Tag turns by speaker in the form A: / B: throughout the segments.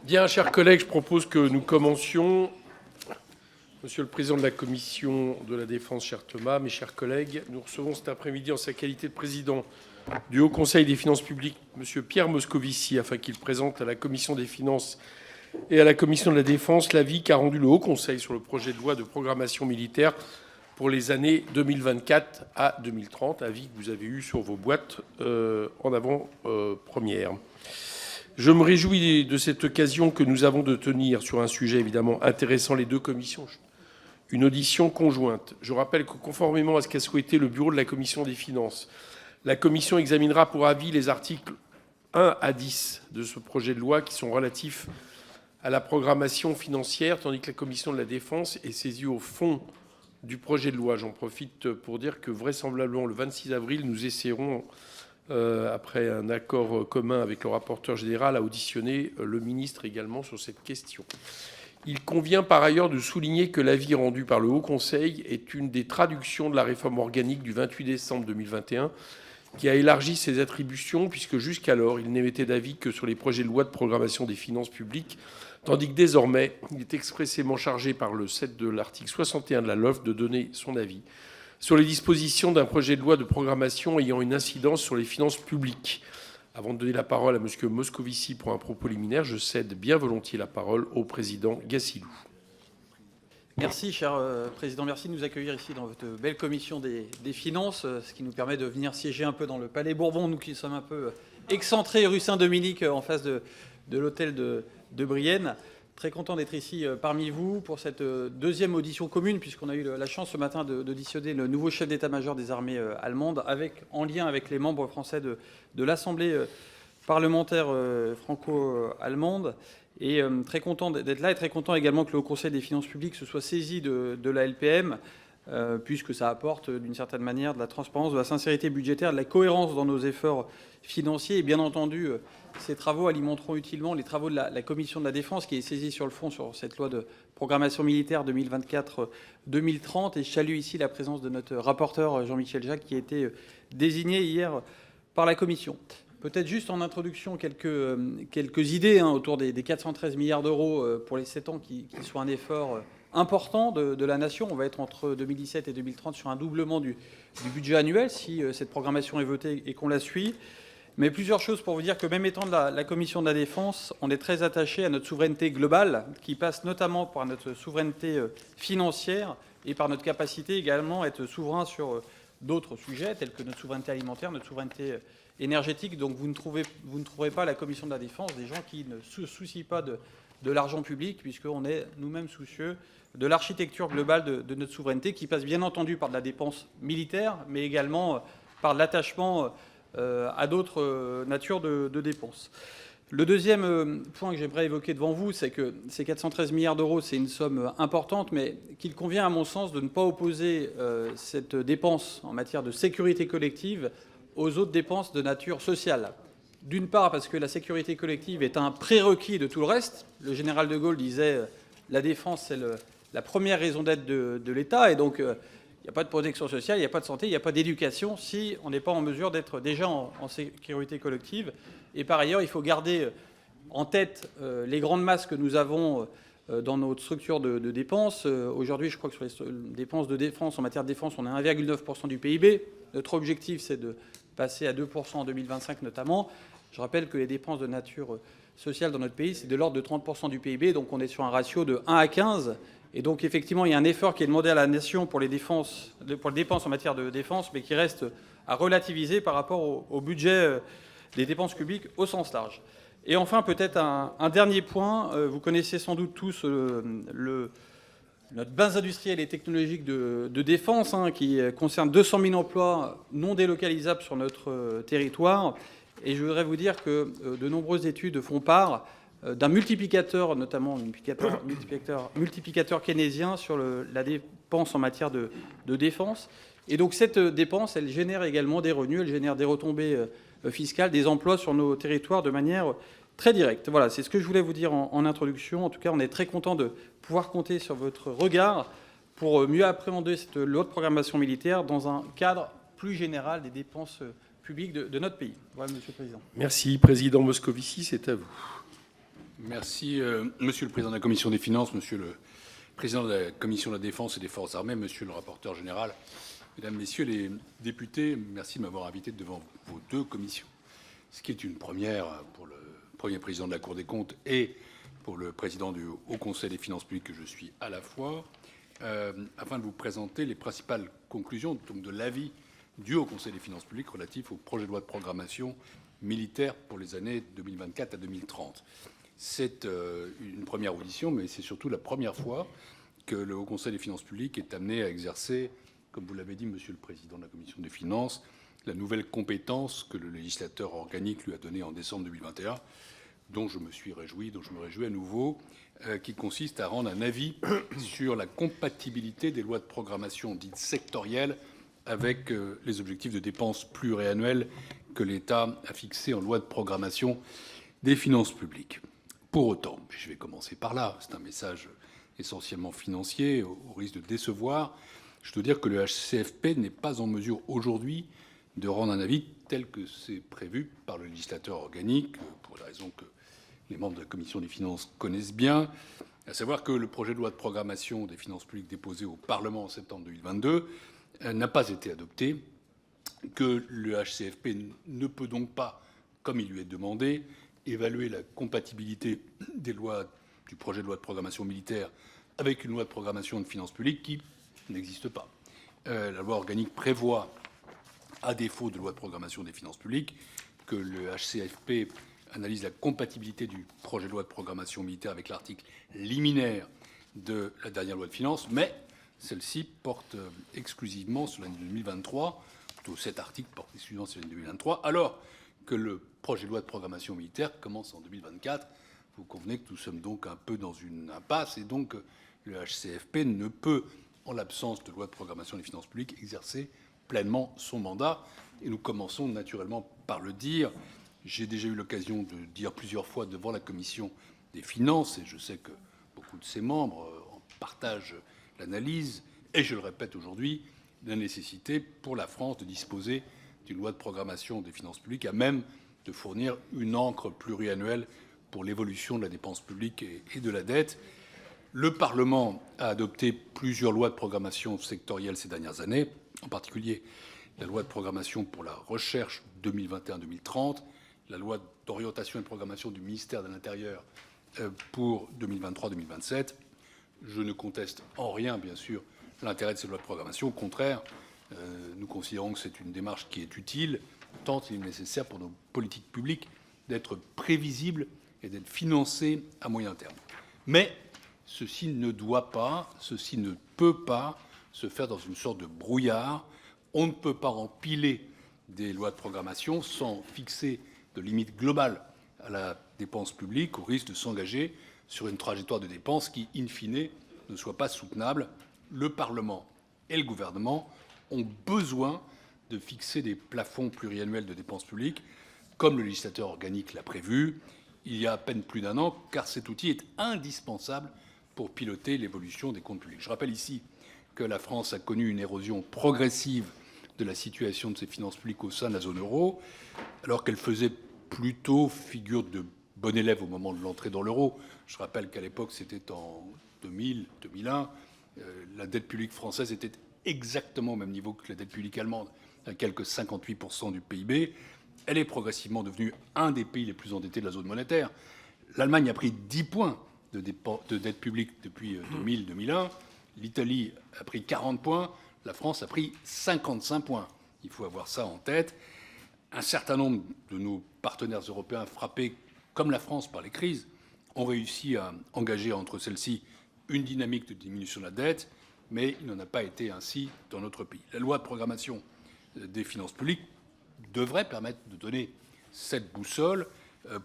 A: Bien, chers collègues, je propose que nous commencions. Monsieur le président de la commission de la Défense, cher Thomas, mes chers collègues, nous recevons cet après-midi en sa qualité de président du Haut Conseil des finances publiques, monsieur Pierre Moscovici, afin qu'il présente à la commission des finances et à la commission de la Défense l'avis qu'a rendu le Haut Conseil sur le projet de loi de programmation militaire pour les années 2024 à 2030, avis que vous avez eu sur vos boîtes en avant-première. Je me réjouis de cette occasion que nous avons de tenir sur un sujet évidemment intéressant les deux commissions, une audition conjointe. Je rappelle que conformément à ce qu'a souhaité le bureau de la commission des finances, la commission examinera pour avis les articles 1 à 10 de ce projet de loi qui sont relatifs à la programmation financière, tandis que la commission de la Défense est saisie au fond du projet de loi. J'en profite pour dire que vraisemblablement le 26 avril, nous essaierons, après un accord commun avec le rapporteur général, à auditionner le ministre également sur cette question. Il convient par ailleurs de souligner que l'avis rendu par le Haut Conseil est une des traductions de la réforme organique du 28 décembre 2021 qui a élargi ses attributions, puisque jusqu'alors, il n'émettait d'avis que sur les projets de loi de programmation des finances publiques, tandis que désormais, il est expressément chargé par le 7 de l'article 61 de la LOLF de donner son avis sur les dispositions d'un projet de loi de programmation ayant une incidence sur les finances publiques. Avant de donner la parole à M. Moscovici pour un propos liminaire, je cède bien volontiers la parole au président Gassilou.
B: Merci, cher Président. Merci de nous accueillir ici dans votre belle commission des finances, ce qui nous permet de venir siéger un peu dans le Palais Bourbon, nous qui sommes un peu excentrés rue Saint-Dominique, en face de l'hôtel de Brienne. Très content d'être ici parmi vous pour cette deuxième audition commune, puisqu'on a eu la chance ce matin d'auditionner le nouveau chef d'état-major des armées allemandes, en lien avec les membres français de l'Assemblée parlementaire franco-allemande. Et très content d'être là et très content également que le Haut Conseil des finances publiques se soit saisi de la LPM, puisque ça apporte d'une certaine manière de la transparence, de la sincérité budgétaire, de la cohérence dans nos efforts financiers. Et bien entendu, ces travaux alimenteront utilement les travaux de la Commission de la Défense, qui est saisie sur le fond sur cette loi de programmation militaire 2024-2030. Et je salue ici la présence de notre rapporteur Jean-Michel Jacques, qui a été désigné hier par la Commission. Peut-être juste en introduction quelques idées autour des 413 milliards d'euros pour les 7 ans qui sont un effort important de la nation. On va être entre 2017 et 2030 sur un doublement du budget annuel si cette programmation est votée et qu'on la suit. Mais plusieurs choses pour vous dire que même étant de la Commission de la Défense, on est très attaché à notre souveraineté globale qui passe notamment par notre souveraineté financière et par notre capacité également à être souverain sur d'autres sujets tels que notre souveraineté alimentaire, notre souveraineté énergétique. Donc vous ne trouverez pas à la Commission de la Défense des gens qui ne se soucient pas de l'argent public, puisqu'on est nous-mêmes soucieux de l'architecture globale de notre souveraineté, qui passe bien entendu par de la dépense militaire, mais également par l'attachement à d'autres natures de dépenses. Le deuxième point que j'aimerais évoquer devant vous, c'est que ces 413 milliards d'euros, c'est une somme importante, mais qu'il convient, à mon sens, de ne pas opposer cette dépense en matière de sécurité collective aux autres dépenses de nature sociale. D'une part, parce que la sécurité collective est un prérequis de tout le reste. Le général de Gaulle disait la défense, c'est la première raison d'être de l'État, et donc il n'y a pas de protection sociale, il n'y a pas de santé, il n'y a pas d'éducation si on n'est pas en mesure d'être déjà en sécurité collective. Et par ailleurs, il faut garder en tête les grandes masses que nous avons dans notre structure de dépenses. Aujourd'hui, je crois que sur les dépenses de défense, en matière de défense, on est à 1,9% du PIB. Notre objectif, c'est de passer à 2% en 2025 notamment. Je rappelle que les dépenses de nature sociale dans notre pays, c'est de l'ordre de 30% du PIB, donc on est sur un ratio de 1 à 15. Et donc effectivement, il y a un effort qui est demandé à la nation pour les dépenses en matière de défense, mais qui reste à relativiser par rapport au budget des dépenses publiques au sens large. Et enfin, peut-être un dernier point. Vous connaissez sans doute tous notre base industrielle et technologique de défense, qui concerne 200 000 emplois non délocalisables sur notre territoire. Et je voudrais vous dire que de nombreuses études font part d'un multiplicateur, notamment un multiplicateur keynésien sur la dépense en matière de défense. Et donc cette dépense, elle génère également des revenus, elle génère des retombées fiscales, des emplois sur nos territoires de manière très directe. Voilà, c'est ce que je voulais vous dire en introduction. En tout cas, on est très content de pouvoir compter sur votre regard pour mieux appréhender cette loi de programmation militaire dans un cadre plus général des dépenses publiques de notre pays. Voilà, Monsieur le Président.
A: Merci, Président Moscovici, c'est à vous.
C: Merci, Monsieur le Président de la Commission des Finances, Monsieur le Président de la Commission de la Défense et des Forces armées, Monsieur le rapporteur général, Mesdames, Messieurs les députés, merci de m'avoir invité devant vos deux commissions, ce qui est une première pour le Premier Président de la Cour des comptes et pour le Président du Haut Conseil des finances publiques que je suis à la fois, afin de vous présenter les principales conclusions donc, de l'avis du Haut Conseil des finances publiques relatif au projet de loi de programmation militaire pour les années 2024 à 2030. C'est une première audition, mais c'est surtout la première fois que le Haut Conseil des finances publiques est amené à exercer, comme vous l'avez dit, Monsieur le Président de la Commission des finances, la nouvelle compétence que le législateur organique lui a donnée en décembre 2021, dont je me suis réjoui, dont je me réjouis à nouveau, qui consiste à rendre un avis sur la compatibilité des lois de programmation dites sectorielles avec les objectifs de dépenses pluriannuelles que l'État a fixés en loi de programmation des finances publiques. Pour autant, je vais commencer par là, c'est un message essentiellement financier, au risque de décevoir, je dois dire que le HCFP n'est pas en mesure aujourd'hui de rendre un avis tel que c'est prévu par le législateur organique, pour la raison que les membres de la commission des finances connaissent bien, à savoir que le projet de loi de programmation des finances publiques déposé au Parlement en septembre 2022 n'a pas été adopté, que le HCFP ne peut donc pas, comme il lui est demandé, évaluer la compatibilité du projet de loi de programmation militaire avec une loi de programmation de finances publiques qui n'existe pas. La loi organique prévoit, à défaut de loi de programmation des finances publiques, que le HCFP analyse la compatibilité du projet de loi de programmation militaire avec l'article liminaire de la dernière loi de finances, mais celle-ci porte exclusivement sur l'année 2023, plutôt cet article porte exclusivement sur l'année 2023, alors que le projet de loi de programmation militaire commence en 2024. Vous convenez que nous sommes donc un peu dans une impasse, et donc le HCFP ne peut, en l'absence de loi de programmation des finances publiques, exercer pleinement son mandat. Et nous commençons naturellement par le dire. J'ai déjà eu l'occasion de dire plusieurs fois devant la commission des finances, et je sais que beaucoup de ses membres en partagent l'analyse, et je le répète aujourd'hui, la nécessité pour la France de disposer d'une loi de programmation des finances publiques à même de fournir une encre pluriannuelle pour l'évolution de la dépense publique et de la dette. Le Parlement a adopté plusieurs lois de programmation sectorielles ces dernières années, en particulier la loi de programmation pour la recherche 2021-2030, la loi d'orientation et de programmation du ministère de l'Intérieur pour 2023-2027. Je ne conteste en rien, bien sûr, l'intérêt de ces lois de programmation. Au contraire, nous considérons que c'est une démarche qui est utile, tant il est nécessaire pour nos politiques publiques d'être prévisibles et d'être financées à moyen terme. Mais ceci ne doit pas, ceci ne peut pas se faire dans une sorte de brouillard. On ne peut pas empiler des lois de programmation sans fixer de limites globales à la dépense publique, au risque de s'engager sur une trajectoire de dépenses qui, in fine, ne soit pas soutenable. Le Parlement et le gouvernement ont besoin de fixer des plafonds pluriannuels de dépenses publiques, comme le législateur organique l'a prévu il y a à peine plus d'un an, car cet outil est indispensable pour piloter l'évolution des comptes publics. Je rappelle ici que la France a connu une érosion progressive de la situation de ses finances publiques au sein de la zone euro, alors qu'elle faisait plutôt figure de bon élève au moment de l'entrée dans l'euro. Je rappelle qu'à l'époque, c'était en 2000, 2001, la dette publique française était exactement au même niveau que la dette publique allemande, à quelques 58% du PIB. Elle est progressivement devenue un des pays les plus endettés de la zone monétaire. L'Allemagne a pris 10 points de dette publique depuis 2000-2001. L'Italie a pris 40 points. La France a pris 55 points. Il faut avoir ça en tête. Un certain nombre de nos partenaires européens frappés, comme la France, par les crises, ont réussi à engager entre celles-ci une dynamique de diminution de la dette, mais il n'en a pas été ainsi dans notre pays. La loi de programmation des finances publiques devrait permettre de donner cette boussole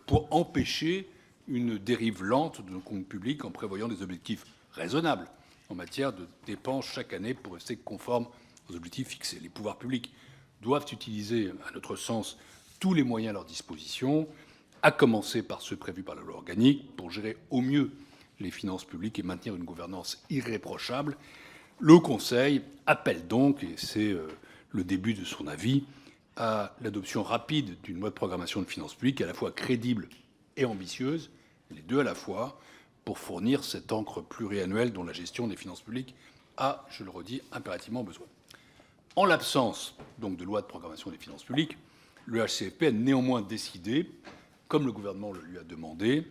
C: pour empêcher une dérive lente de nos comptes publics en prévoyant des objectifs raisonnables en matière de dépenses chaque année pour rester conformes aux objectifs fixés. Les pouvoirs publics doivent utiliser, à notre sens, tous les moyens à leur disposition, à commencer par ceux prévus par la loi organique, pour gérer au mieux les finances publiques et maintenir une gouvernance irréprochable. Le Conseil appelle donc, et c'est le début de son avis, à l'adoption rapide d'une loi de programmation de finances publiques à la fois crédible et ambitieuse, les deux à la fois, pour fournir cette encre pluriannuelle dont la gestion des finances publiques a, je le redis, impérativement besoin. En l'absence donc de loi de programmation des finances publiques, le HCFP a néanmoins décidé, comme le gouvernement le lui a demandé,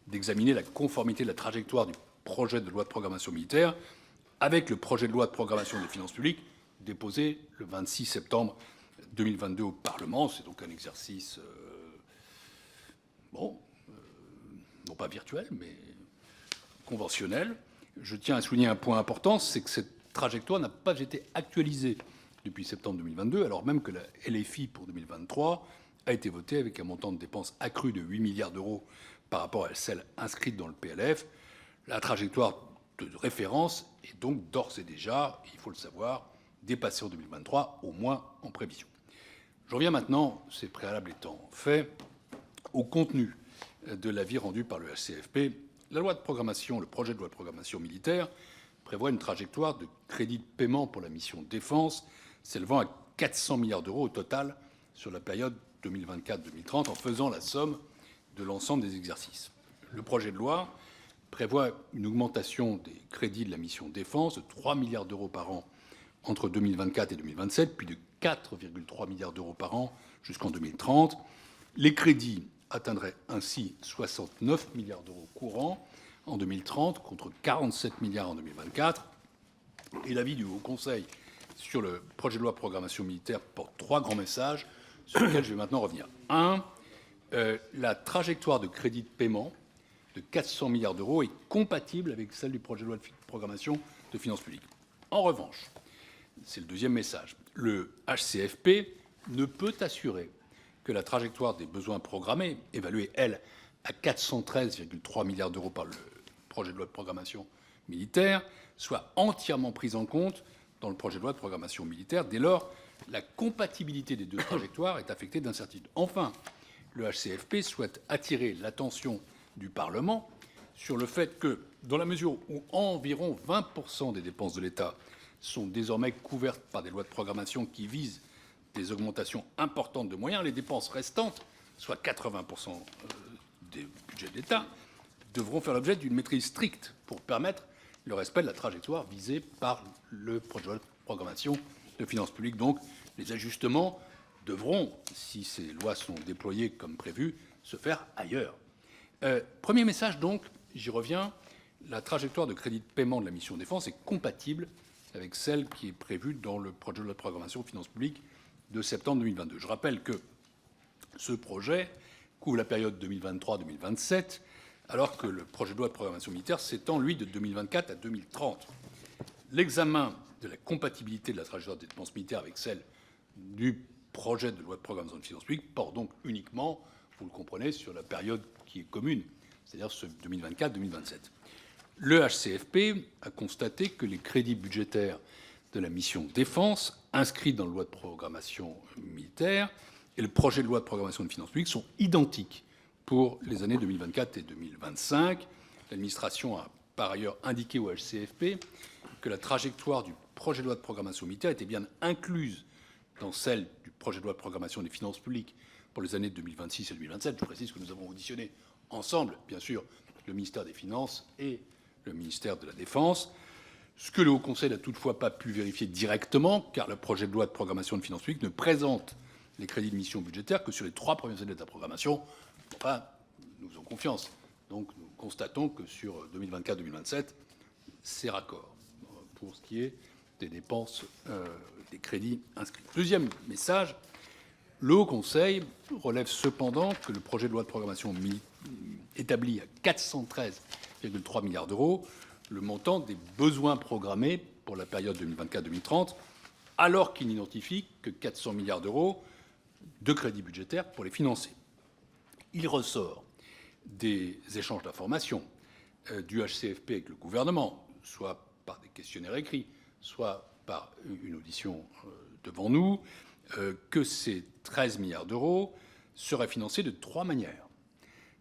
C: d'examiner la conformité de la trajectoire du projet de loi de programmation militaire avec le projet de loi de programmation des finances publiques déposé le 26 septembre 2022 au Parlement. C'est donc un exercice, non pas virtuel, mais conventionnel. Je tiens à souligner un point important, c'est que cette trajectoire n'a pas été actualisée depuis septembre 2022, alors même que la LFI pour 2023 a été votée avec un montant de dépenses accru de 8 milliards d'euros par rapport à celle inscrite dans le PLF. La trajectoire de référence est donc d'ores et déjà, il faut le savoir, dépassée en 2023, au moins en prévision. J'en viens maintenant, ces préalables étant faits, au contenu de l'avis rendu par le HCFP. La loi de programmation, le projet de loi de programmation militaire, prévoit une trajectoire de crédits de paiement pour la mission défense s'élevant à 400 milliards d'euros au total sur la période 2024-2030, en faisant la somme de l'ensemble des exercices. Le projet de loi prévoit une augmentation des crédits de la mission défense de 3 milliards d'euros par an entre 2024 et 2027, puis de 4,3 milliards d'euros par an jusqu'en 2030. Les crédits atteindraient ainsi 69 milliards d'euros courants en 2030 contre 47 milliards en 2024. Et l'avis du Haut Conseil sur le projet de loi de programmation militaire porte 3 grands messages sur lesquels je vais maintenant revenir. 1. La trajectoire de crédit de paiement de 400 milliards d'euros est compatible avec celle du projet de loi de programmation de finances publiques. En revanche, c'est le deuxième message, le HCFP ne peut assurer que la trajectoire des besoins programmés, évaluée, elle, à 413,3 milliards d'euros par le projet de loi de programmation militaire, soit entièrement prise en compte dans le projet de loi de programmation militaire. Dès lors, la compatibilité des deux trajectoires est affectée d'incertitude. Enfin, le HCFP souhaite attirer l'attention du Parlement sur le fait que, dans la mesure où environ 20% des dépenses de l'État sont désormais couvertes par des lois de programmation qui visent des augmentations importantes de moyens, les dépenses restantes, soit 80% des budgets de l'État, devront faire l'objet d'une maîtrise stricte pour permettre le respect de la trajectoire visée par le projet de loi de programmation de finances publiques. Donc, les ajustements devront, si ces lois sont déployées comme prévu, se faire ailleurs. Premier message donc, j'y reviens, la trajectoire de crédit de paiement de la mission défense est compatible avec celle qui est prévue dans le projet de loi de programmation des finances publiques de septembre 2022. Je rappelle que ce projet couvre la période 2023-2027, alors que le projet de loi de programmation militaire s'étend, lui, de 2024 à 2030. L'examen de la compatibilité de la trajectoire des dépenses militaires avec celle du projet de loi de programmation des finances publiques porte donc uniquement, vous le comprenez, sur la période qui est commune, c'est-à-dire ce 2024-2027. Le HCFP a constaté que les crédits budgétaires de la mission défense, inscrits dans la loi de programmation militaire, et le projet de loi de programmation des finances publiques sont identiques pour les années 2024 et 2025. L'administration a par ailleurs indiqué au HCFP que la trajectoire du projet de loi de programmation militaire était bien incluse dans celle du projet de loi de programmation des finances publiques pour les années 2026 et 2027. Je précise que nous avons auditionné ensemble, bien sûr, le ministère des Finances et le ministère de la Défense, ce que le Haut Conseil n'a toutefois pas pu vérifier directement, car le projet de loi de programmation de finances publiques ne présente les crédits de mission budgétaire que sur les 3 premières années de la programmation. Enfin, nous faisons confiance. Donc, nous constatons que sur 2024-2027, c'est raccord pour ce qui est des dépenses, des crédits inscrits. Deuxième message, le Haut Conseil relève cependant que le projet de loi de programmation établit à 413,3 milliards d'euros le montant des besoins programmés pour la période 2024-2030, alors qu'il n'identifie que 400 milliards d'euros de crédits budgétaires pour les financer. Il ressort des échanges d'informations du HCFP avec le gouvernement, soit par des questionnaires écrits, soit par une audition devant nous, que ces 13 milliards d'euros seraient financés de 3 manières.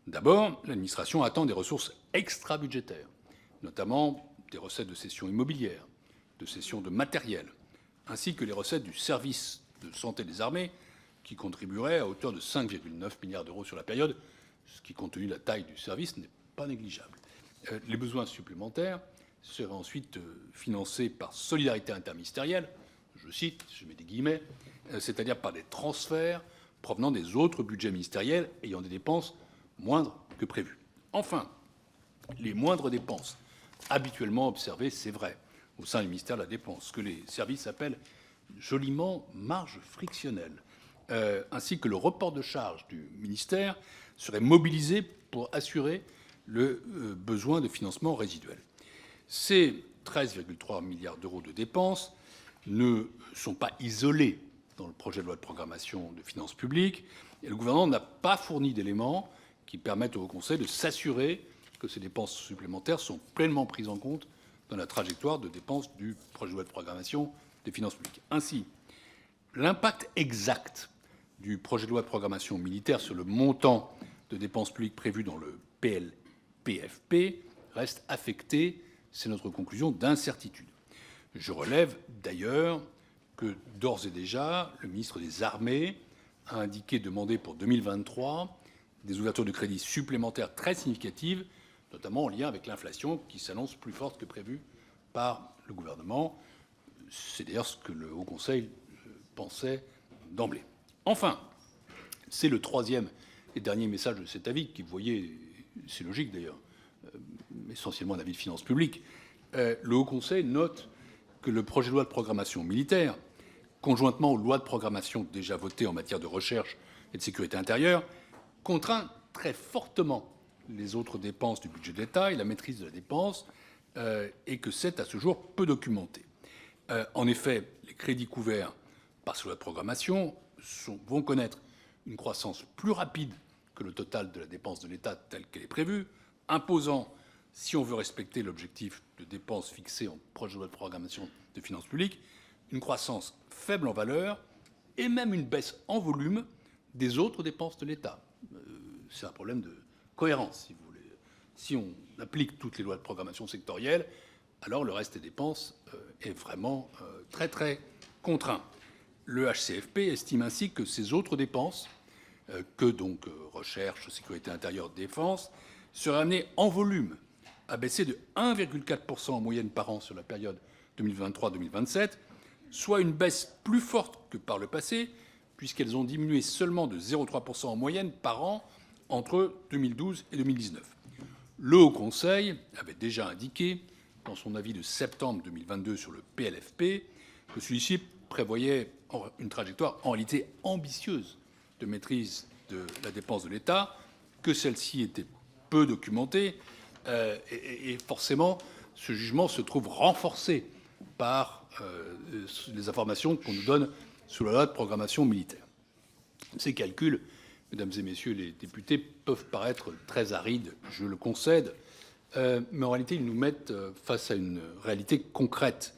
C: D'abord, l'administration attend des ressources extra-budgétaires, notamment des recettes de cession immobilière, de cession de matériel, ainsi que les recettes du service de santé des armées, qui contribueraient à hauteur de 5,9 milliards d'euros sur la période, ce qui, compte tenu de la taille du service, n'est pas négligeable. Les besoins supplémentaires seraient ensuite financés par solidarité interministérielle, je cite, je mets des guillemets, c'est-à-dire par des transferts provenant des autres budgets ministériels ayant des dépenses moindres que prévues. Enfin, les moindres dépenses habituellement observées, c'est vrai, au sein du ministère de la Défense, ce que les services appellent joliment marge frictionnelle, ainsi que le report de charges du ministère, seraient mobilisés pour assurer le besoin de financement résiduel. Ces 13,3 milliards d'euros de dépenses ne sont pas isolés dans le projet de loi de programmation de finances publiques, et le gouvernement n'a pas fourni d'éléments qui permettent au Haut Conseil de s'assurer que ces dépenses supplémentaires sont pleinement prises en compte dans la trajectoire de dépenses du projet de loi de programmation des finances publiques. Ainsi, l'impact exact du projet de loi de programmation militaire sur le montant de dépenses publiques prévues dans le PLPFP reste affecté, c'est notre conclusion, d'incertitude. Je relève d'ailleurs que d'ores et déjà, le ministre des Armées a indiqué demander pour 2023 des ouvertures de crédits supplémentaires très significatives, notamment en lien avec l'inflation qui s'annonce plus forte que prévu par le gouvernement. C'est d'ailleurs ce que le Haut Conseil pensait d'emblée. Enfin, c'est le troisième et dernier message de cet avis, qui, vous voyez, c'est logique d'ailleurs, essentiellement un avis de finances publiques. Le Haut Conseil note que le projet de loi de programmation militaire, conjointement aux lois de programmation déjà votées en matière de recherche et de sécurité intérieure, contraint très fortement les autres dépenses du budget de l'État et la maîtrise de la dépense, et que c'est à ce jour peu documenté. En effet, les crédits couverts par ce loi de programmation vont connaître une croissance plus rapide que le total de la dépense de l'État telle qu'elle est prévue, imposant, si on veut respecter l'objectif de dépenses fixé en projet de loi de programmation de finances publiques, une croissance faible en valeur et même une baisse en volume des autres dépenses de l'État. C'est un problème de cohérence, si vous voulez. Si on applique toutes les lois de programmation sectorielles, alors le reste des dépenses est vraiment très très contraint. Le HCFP estime ainsi que ces autres dépenses, recherche, sécurité intérieure, défense, seraient amenées en volume à baisser de 1,4% en moyenne par an sur la période 2023-2027, soit une baisse plus forte que par le passé, puisqu'elles ont diminué seulement de 0,3% en moyenne par an entre 2012 et 2019. Le Haut Conseil avait déjà indiqué, dans son avis de septembre 2022 sur le PLFP, que celui-ci prévoyait une trajectoire en réalité ambitieuse de maîtrise de la dépense de l'État, que celle-ci était peu documentée, et forcément, ce jugement se trouve renforcé par les informations qu'on nous donne sous la loi de programmation militaire. Ces calculs, mesdames et messieurs les députés, peuvent paraître très arides, je le concède, mais en réalité, ils nous mettent face à une réalité concrète.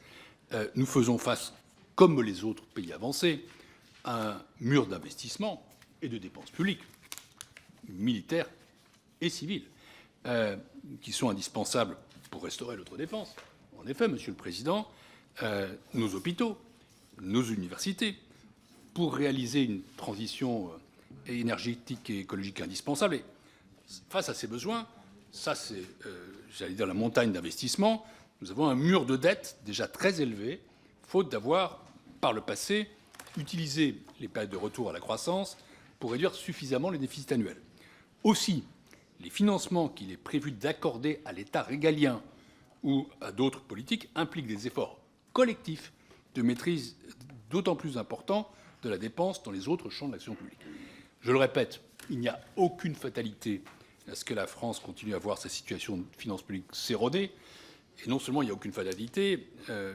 C: Nous faisons face, comme les autres pays avancés, à un mur d'investissement et de dépenses publiques, militaires et civiles, qui sont indispensables pour restaurer notre défense. En effet, Monsieur le Président, nos hôpitaux, nos universités, pour réaliser une transition énergétique et écologique indispensable. Et face à ces besoins, ça c'est, j'allais dire, la montagne d'investissement, nous avons un mur de dette déjà très élevé, faute d'avoir, par le passé, utilisé les périodes de retour à la croissance pour réduire suffisamment les déficits annuels. Aussi, les financements qu'il est prévu d'accorder à l'État régalien ou à d'autres politiques impliquent des efforts collectifs de maîtrise d'autant plus importants de la dépense dans les autres champs de l'action publique. Je le répète, il n'y a aucune fatalité à ce que la France continue à voir sa situation de finances publiques s'éroder. Et non seulement il n'y a aucune fatalité,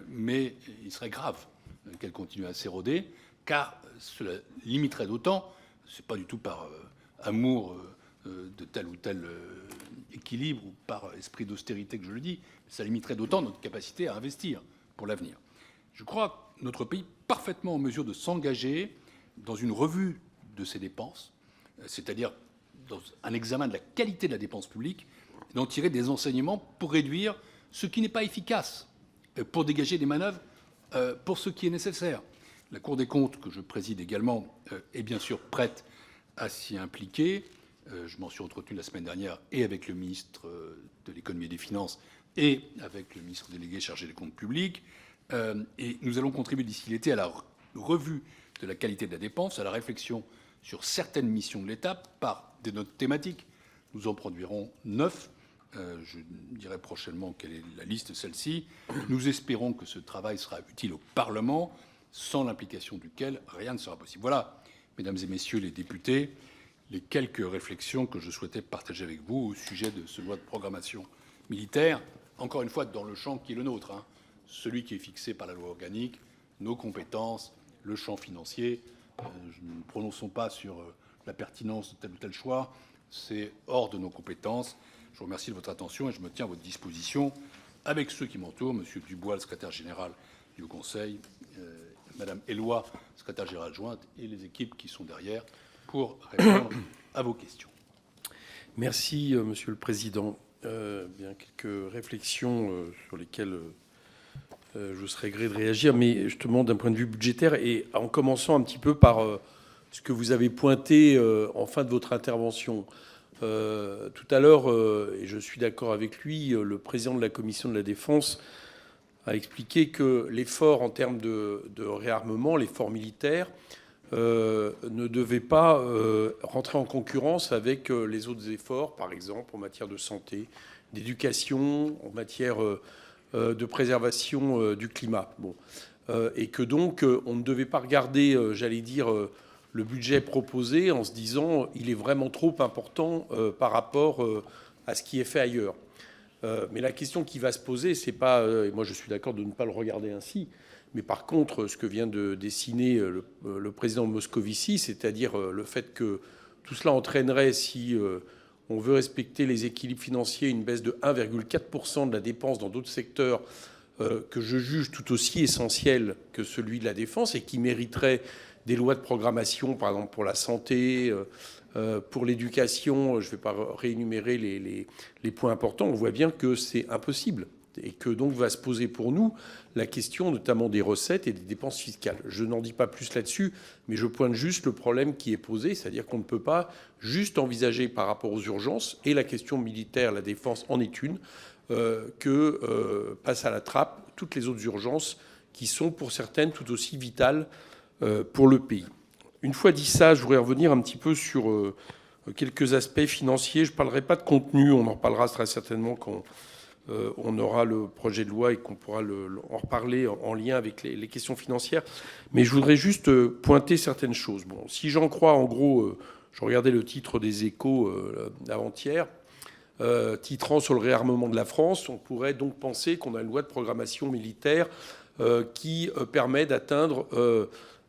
C: mais il serait grave qu'elle continue à s'éroder, car cela limiterait d'autant, ce n'est pas du tout par amour de tel ou tel équilibre ou par esprit d'austérité que je le dis, ça limiterait d'autant notre capacité à investir pour l'avenir. Je crois notre pays parfaitement en mesure de s'engager dans une revue de ses dépenses, c'est-à-dire dans un examen de la qualité de la dépense publique, et d'en tirer des enseignements pour réduire ce qui n'est pas efficace, pour dégager des manœuvres pour ce qui est nécessaire. La Cour des comptes, que je préside également, est bien sûr prête à s'y impliquer. Je m'en suis entretenu la semaine dernière et avec le ministre de l'économie et des finances et avec le ministre délégué chargé des comptes publics. Et nous allons contribuer d'ici l'été à la revue de la qualité de la dépense, à la réflexion sur certaines missions de l'État par des notes thématiques. Nous en produirons 9. Je dirai prochainement quelle est la liste de celles-ci. Nous espérons que ce travail sera utile au Parlement, sans l'implication duquel rien ne sera possible. Voilà, mesdames et messieurs les députés, les quelques réflexions que je souhaitais partager avec vous au sujet de ce loi de programmation militaire, encore une fois dans le champ qui est le nôtre, celui qui est fixé par la loi organique, nos compétences, le champ financier. Nous ne prononçons pas sur la pertinence de tel ou tel choix, c'est hors de nos compétences. Je vous remercie de votre attention et je me tiens à votre disposition avec ceux qui m'entourent, M. Dubois, le secrétaire général du Haut Conseil, Mme Éloi, secrétaire générale adjointe, et les équipes qui sont derrière pour répondre à vos questions.
A: Merci, Monsieur le Président. Bien quelques réflexions sur lesquelles je serais gré de réagir, mais justement d'un point de vue budgétaire, et en commençant un petit peu par ce que vous avez pointé en fin de votre intervention. Tout à l'heure, et je suis d'accord avec lui, le président de la Commission de la Défense a expliqué que l'effort en termes de réarmement, l'effort militaire, ne devait pas rentrer en concurrence avec les autres efforts, par exemple en matière de santé, d'éducation, en matière de préservation du climat. Bon. Et que donc on ne devait pas regarder, j'allais dire, le budget proposé en se disant il est vraiment trop important par rapport à ce qui est fait ailleurs. Mais la question qui va se poser, c'est pas, et moi je suis d'accord de ne pas le regarder ainsi, mais par contre, ce que vient de dessiner le président Moscovici, c'est-à-dire le fait que tout cela entraînerait, si on veut respecter les équilibres financiers, une baisse de 1,4% de la dépense dans d'autres secteurs que je juge tout aussi essentiel que celui de la défense et qui mériterait des lois de programmation, par exemple pour la santé, pour l'éducation. Je ne vais pas réénumérer les points importants. On voit bien que c'est impossible et que donc va se poser pour nous la question notamment des recettes et des dépenses fiscales. Je n'en dis pas plus là-dessus, mais je pointe juste le problème qui est posé, c'est-à-dire qu'on ne peut pas juste envisager par rapport aux urgences, et la question militaire, la défense en est une, que passent à la trappe toutes les autres urgences qui sont pour certaines tout aussi vitales pour le pays. Une fois dit ça, je voudrais revenir un petit peu sur quelques aspects financiers. Je ne parlerai pas de contenu, on en reparlera très certainement quand on aura le projet de loi et qu'on pourra en reparler en lien avec les questions financières. Mais je voudrais juste pointer certaines choses. Bon, si j'en crois, en gros, je regardais le titre des Échos avant-hier, titrant sur le réarmement de la France, on pourrait donc penser qu'on a une loi de programmation militaire qui permet d'atteindre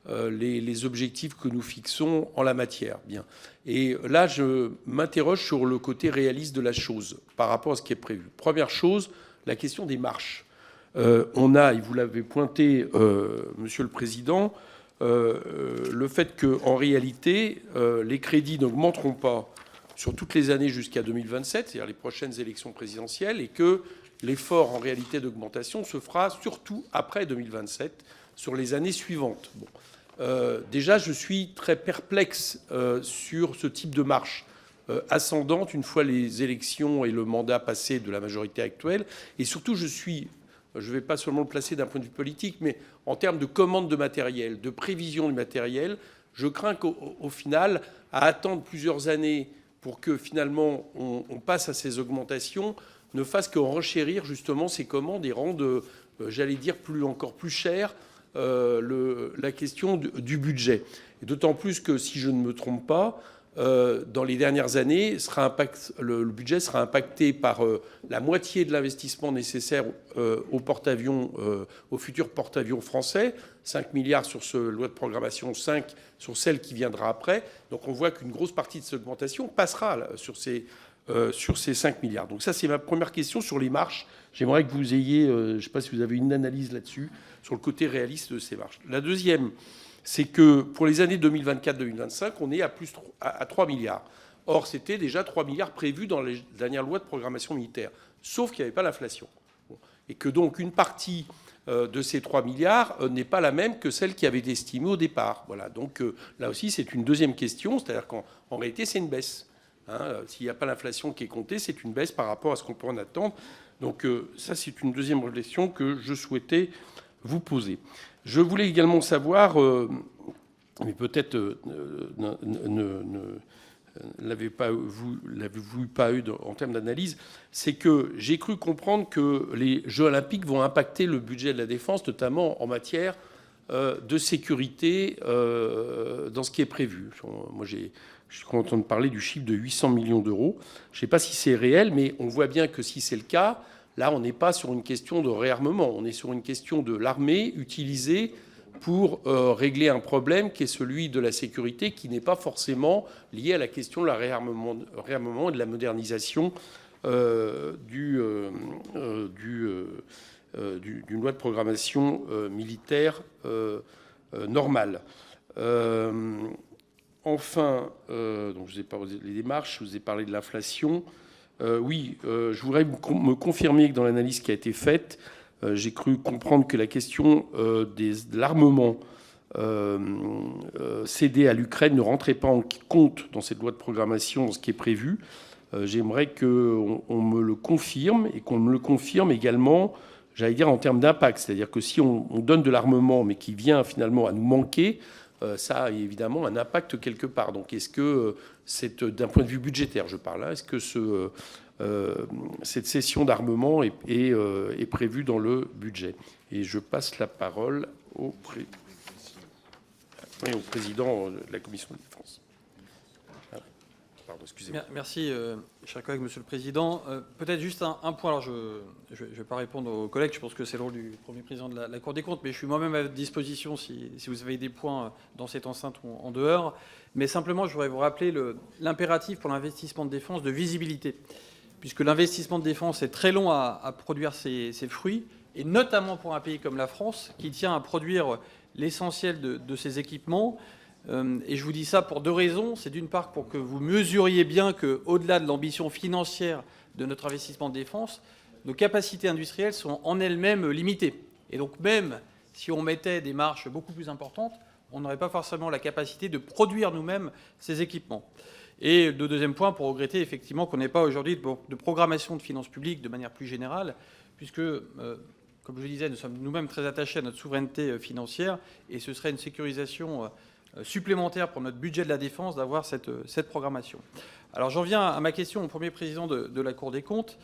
A: les objectifs que nous fixons en la matière. Bien. Et là, je m'interroge sur le côté réaliste de la chose par rapport à ce qui est prévu. Première chose, la question des marches. On a, et vous l'avez pointé, Monsieur le Président, le fait qu'en réalité, les crédits n'augmenteront pas sur toutes les années jusqu'à 2027, c'est-à-dire les prochaines élections présidentielles, et que l'effort en réalité d'augmentation se fera surtout après 2027, sur les années suivantes. Bon. Déjà, je suis très perplexe sur ce type de marche ascendante une fois les élections et le mandat passé de la majorité actuelle. Et surtout, je ne vais pas seulement le placer d'un point de vue politique, mais en termes de commande de matériel, de prévision du matériel, je crains qu'au final, à attendre plusieurs années pour que finalement on passe à ces augmentations, ne fasse que renchérir justement ces commandes et rendre, j'allais dire, encore plus cher la question du budget. Et d'autant plus que, si je ne me trompe pas, dans les dernières années, le budget sera impacté par la moitié de l'investissement nécessaire au futur porte-avions français, 5 milliards sur ce loi de programmation, 5 sur celle qui viendra après. Donc on voit qu'une grosse partie de cette augmentation passera sur ces 5 milliards. Donc ça, c'est ma première question sur les marches. J'aimerais que vous ayez, je ne sais pas si vous avez une analyse là-dessus, sur le côté réaliste de ces marches. La deuxième, c'est que pour les années 2024-2025, on est à 3 milliards. Or, c'était déjà 3 milliards prévus dans les dernières lois de programmation militaire, sauf qu'il n'y avait pas l'inflation. Bon. Et que donc une partie de ces 3 milliards n'est pas la même que celle qui avait été estimée au départ. Voilà. Donc là aussi, c'est une deuxième question, c'est-à-dire qu'en réalité, c'est une baisse. S'il n'y a pas l'inflation qui est comptée, c'est une baisse par rapport à ce qu'on peut en attendre. Donc ça, c'est une deuxième réflexion que je souhaitais vous poser. Je voulais également savoir, mais peut-être ne l'avez-vous pas eu en termes d'analyse, c'est que j'ai cru comprendre que les Jeux olympiques vont impacter le budget de la défense, notamment en matière de sécurité dans ce qui est prévu. Moi, je suis content de parler du chiffre de 800 millions d'euros. Je ne sais pas si c'est réel, mais on voit bien que si c'est le cas, là, on n'est pas sur une question de réarmement. On est sur une question de l'armée utilisée pour régler un problème qui est celui de la sécurité, qui n'est pas forcément lié à la question de la réarmement et de la modernisation d'une loi de programmation militaire normale. Enfin, donc je vous ai parlé des démarches, je vous ai parlé de l'inflation. Oui, je voudrais me confirmer que dans l'analyse qui a été faite, j'ai cru comprendre que la question de l'armement cédé à l'Ukraine ne rentrait pas en compte dans cette loi de programmation, dans ce qui est prévu. J'aimerais qu'on me le confirme et qu'on me le confirme également, j'allais dire, en termes d'impact. C'est-à-dire que si on donne de l'armement, mais qui vient finalement à nous manquer, ça a évidemment un impact quelque part. Donc est-ce que, d'un point de vue budgétaire, je parle là, est-ce que cette cession d'armement est prévue dans le budget? Et je passe la parole au président de la Commission de défense. Pardon, excusez-moi.
B: Merci, cher collègue, Monsieur le Président. Peut-être juste un point. Alors, je ne vais pas répondre aux collègues. Je pense que c'est le rôle du Premier Président de la Cour des comptes. Mais je suis moi-même à votre disposition si vous avez des points dans cette enceinte ou en dehors. Mais simplement, je voudrais vous rappeler l'impératif pour l'investissement de défense de visibilité. Puisque l'investissement de défense est très long à produire ses fruits. Et notamment pour un pays comme la France, qui tient à produire l'essentiel de ses équipements. Et je vous dis ça pour deux raisons. C'est d'une part pour que vous mesuriez bien qu'au-delà de l'ambition financière de notre investissement de défense, nos capacités industrielles sont en elles-mêmes limitées. Et donc même si on mettait des marges beaucoup plus importantes, on n'aurait pas forcément la capacité de produire nous-mêmes ces équipements. Et le deuxième point, pour regretter effectivement qu'on n'ait pas aujourd'hui de programmation de finances publiques de manière plus générale, puisque, comme je le disais, nous sommes nous-mêmes très attachés à notre souveraineté financière, et ce serait une sécurisation supplémentaire pour notre budget de la défense d'avoir cette programmation. Alors j'en viens à ma question au Premier Président de la Cour des comptes.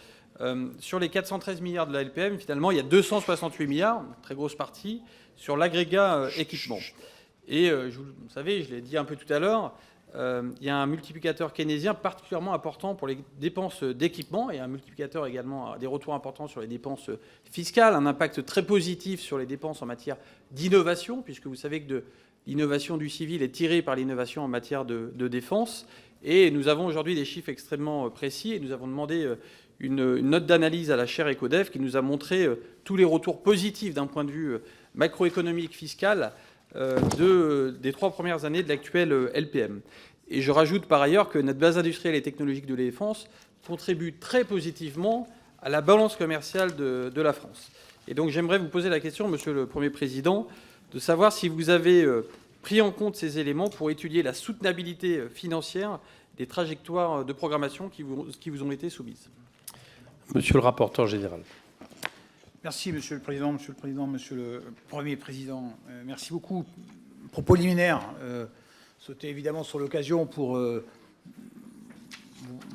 B: Sur les 413 milliards de la LPM, finalement, il y a 268 milliards, une très grosse partie, sur l'agrégat équipement. Et vous savez, je l'ai dit un peu tout à l'heure, il y a un multiplicateur keynésien particulièrement important pour les dépenses d'équipement et un multiplicateur également des retours importants sur les dépenses fiscales, un impact très positif sur les dépenses en matière d'innovation, puisque vous savez que l'innovation du civil est tirée par l'innovation en matière de défense. Et nous avons aujourd'hui des chiffres extrêmement précis et nous avons demandé une note d'analyse à la chaire EcoDev qui nous a montré tous les retours positifs d'un point de vue macroéconomique fiscal des 3 premières années de l'actuelle LPM. Et je rajoute par ailleurs que notre base industrielle et technologique de défense contribue très positivement à la balance commerciale de la France. Et donc j'aimerais vous poser la question, Monsieur le Premier Président, de savoir si vous avez pris en compte ces éléments pour étudier la soutenabilité financière des trajectoires de programmation qui vous ont été soumises.
A: Monsieur le rapporteur général.
D: Merci, Monsieur le Président, Monsieur le Premier Président. Merci beaucoup. Propos liminaires. Sauter évidemment sur l'occasion pour vous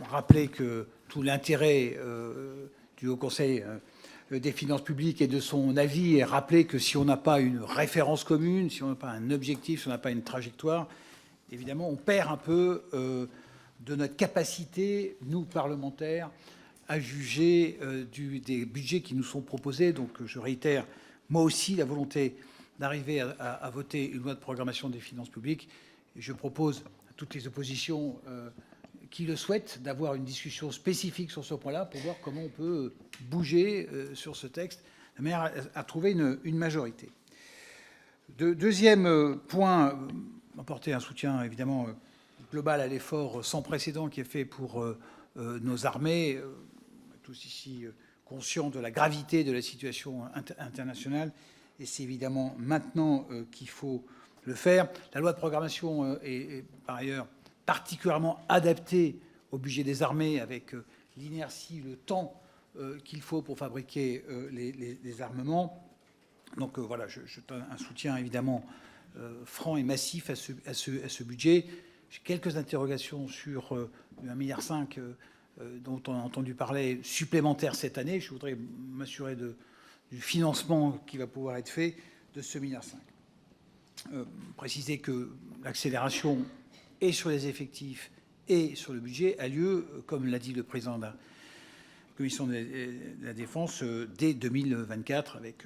D: rappeler que tout l'intérêt du Haut Conseil des finances publiques et de son avis est rappeler que si on n'a pas une référence commune, si on n'a pas un objectif, si on n'a pas une trajectoire, évidemment, on perd un peu de notre capacité, nous, parlementaires, à juger des budgets qui nous sont proposés. Donc, je réitère, moi aussi, la volonté d'arriver à voter une loi de programmation des finances publiques. Et je propose à toutes les oppositions qui le souhaitent d'avoir une discussion spécifique sur ce point-là pour voir comment on peut bouger sur ce texte de manière à trouver une majorité. Deuxième point, apporter un soutien évidemment global à l'effort sans précédent qui est fait pour nos armées, tous ici conscients de la gravité de la situation internationale, et c'est évidemment maintenant qu'il faut le faire. La loi de programmation est par ailleurs particulièrement adaptée au budget des armées, avec l'inertie, le temps qu'il faut pour fabriquer les armements. Donc voilà, je donne un soutien évidemment franc et massif à ce budget. J'ai quelques interrogations sur le 1,5 milliard dont on a entendu parler supplémentaire cette année. Je voudrais m'assurer du financement qui va pouvoir être fait de ce 1,5 milliard. Préciser que l'accélération et sur les effectifs et sur le budget a lieu, comme l'a dit le président de la Commission de la Défense, dès 2024, avec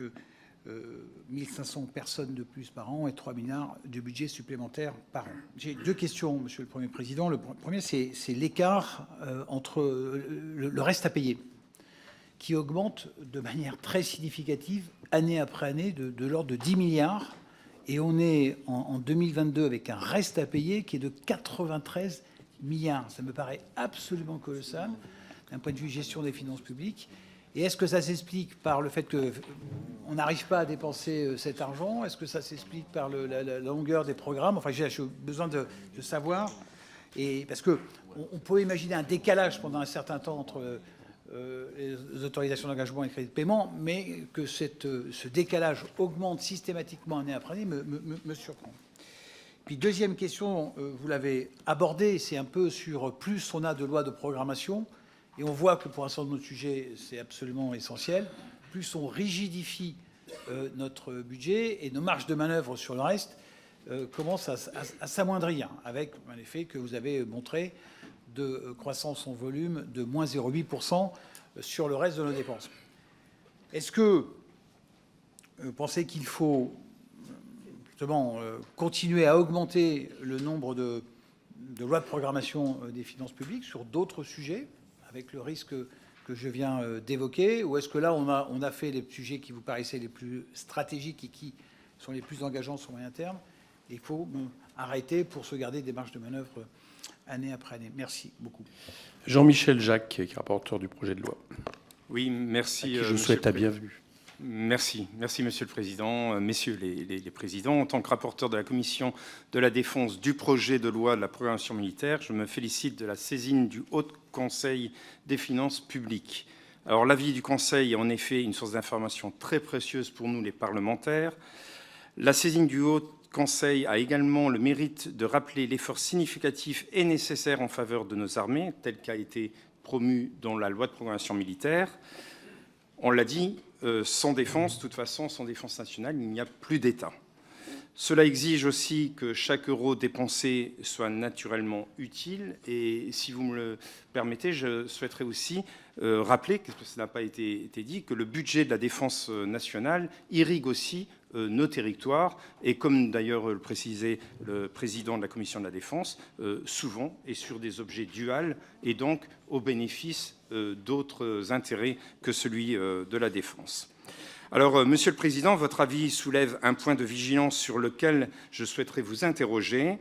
D: 1500 personnes de plus par an et 3 milliards de budget supplémentaire par an. J'ai deux questions, Monsieur le Premier Président. Le premier, c'est l'écart entre le reste à payer, qui augmente de manière très significative, année après année, de l'ordre de 10 milliards. Et on est en 2022 avec un reste à payer qui est de 93 milliards. Ça me paraît absolument colossal d'un point de vue gestion des finances publiques. Et est-ce que ça s'explique par le fait qu'on n'arrive pas à dépenser cet argent? Est-ce que ça s'explique par la longueur des programmes? Enfin, j'ai besoin de savoir. Et parce qu'on peut imaginer un décalage pendant un certain temps entre les autorisations d'engagement et crédits de paiement, mais que ce décalage augmente systématiquement année après année me surprend. Puis deuxième question, vous l'avez abordée, c'est un peu sur plus on a de lois de programmation, et on voit que pour un certain nombre de sujets, c'est absolument essentiel, plus on rigidifie notre budget et nos marges de manœuvre sur le reste commencent à s'amoindrir, avec un effet que vous avez montré de croissance en volume de moins 0,8% sur le reste de nos dépenses. Est-ce que vous pensez qu'il faut justement continuer à augmenter le nombre de lois de programmation des finances publiques sur d'autres sujets, avec le risque que je viens d'évoquer, ou est-ce que là, on a fait les sujets qui vous paraissaient les plus stratégiques et qui sont les plus engageants sur moyen terme, et il faut arrêter pour se garder des marges de manœuvre année après année. Merci beaucoup.
A: Jean-Michel Jacques, qui est rapporteur du projet de loi.
E: Oui, merci.
A: Je vous souhaite la bienvenue.
E: Merci, Monsieur le Président, Messieurs les Présidents. En tant que rapporteur de la Commission de la Défense du projet de loi de la programmation militaire, je me félicite de la saisine du Haut Conseil des finances publiques. Alors, l'avis du Conseil est en effet une source d'information très précieuse pour nous, les parlementaires. La saisine du Haut Conseil a également le mérite de rappeler l'effort significatif et nécessaire en faveur de nos armées, tel qu'a été promu dans la loi de programmation militaire. On l'a dit, sans défense, de toute façon, sans défense nationale, il n'y a plus d'État. Cela exige aussi que chaque euro dépensé soit naturellement utile. Et si vous me le permettez, je souhaiterais aussi rappeler, parce que ça n'a pas été dit, que le budget de la défense nationale irrigue aussi nos territoires. Et comme d'ailleurs le précisait le président de la Commission de la Défense, souvent et sur des objets duals et donc au bénéfice d'autres intérêts que celui de la défense. Alors, Monsieur le Président, votre avis soulève un point de vigilance sur lequel je souhaiterais vous interroger.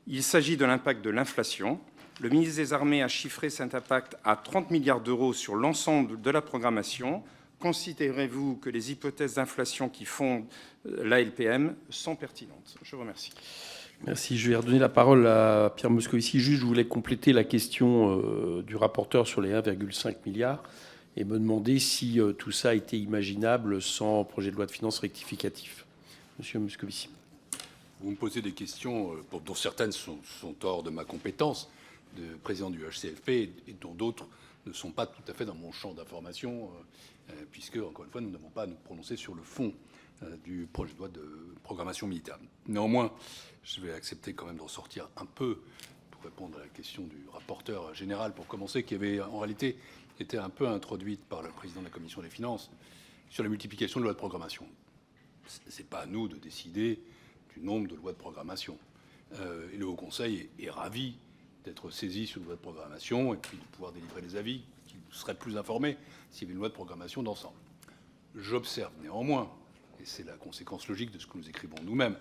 E: Il s'agit de l'impact de l'inflation. Le ministre des Armées a chiffré cet impact à 30 milliards d'euros sur l'ensemble de la programmation. Considérez-vous que les hypothèses d'inflation qui fondent la LPM sont pertinentes? Je vous remercie.
A: Merci. Je vais redonner la parole à Pierre Moscovici. Juste, je voulais compléter la question du rapporteur sur les 1,5 milliard et me demander si tout ça était imaginable sans projet de loi de finances rectificatif. Monsieur Moscovici.
C: Vous me posez des questions dont certaines sont hors de ma compétence de président du HCFP et dont d'autres ne sont pas tout à fait dans mon champ d'information, puisque, encore une fois, nous n'avons pas à nous prononcer sur le fond du projet de loi de programmation militaire. Néanmoins, je vais accepter quand même d'en sortir un peu pour répondre à la question du rapporteur général, pour commencer, qui avait en réalité été un peu introduite par le président de la Commission des finances sur la multiplication de lois de programmation. Ce n'est pas à nous de décider du nombre de lois de programmation. Et le Haut Conseil est ravi d'être saisi sur une loi de programmation et puis de pouvoir délivrer des avis qui seraient plus informés s'il y avait une loi de programmation d'ensemble. J'observe néanmoins, et c'est la conséquence logique de ce que nous écrivons nous-mêmes,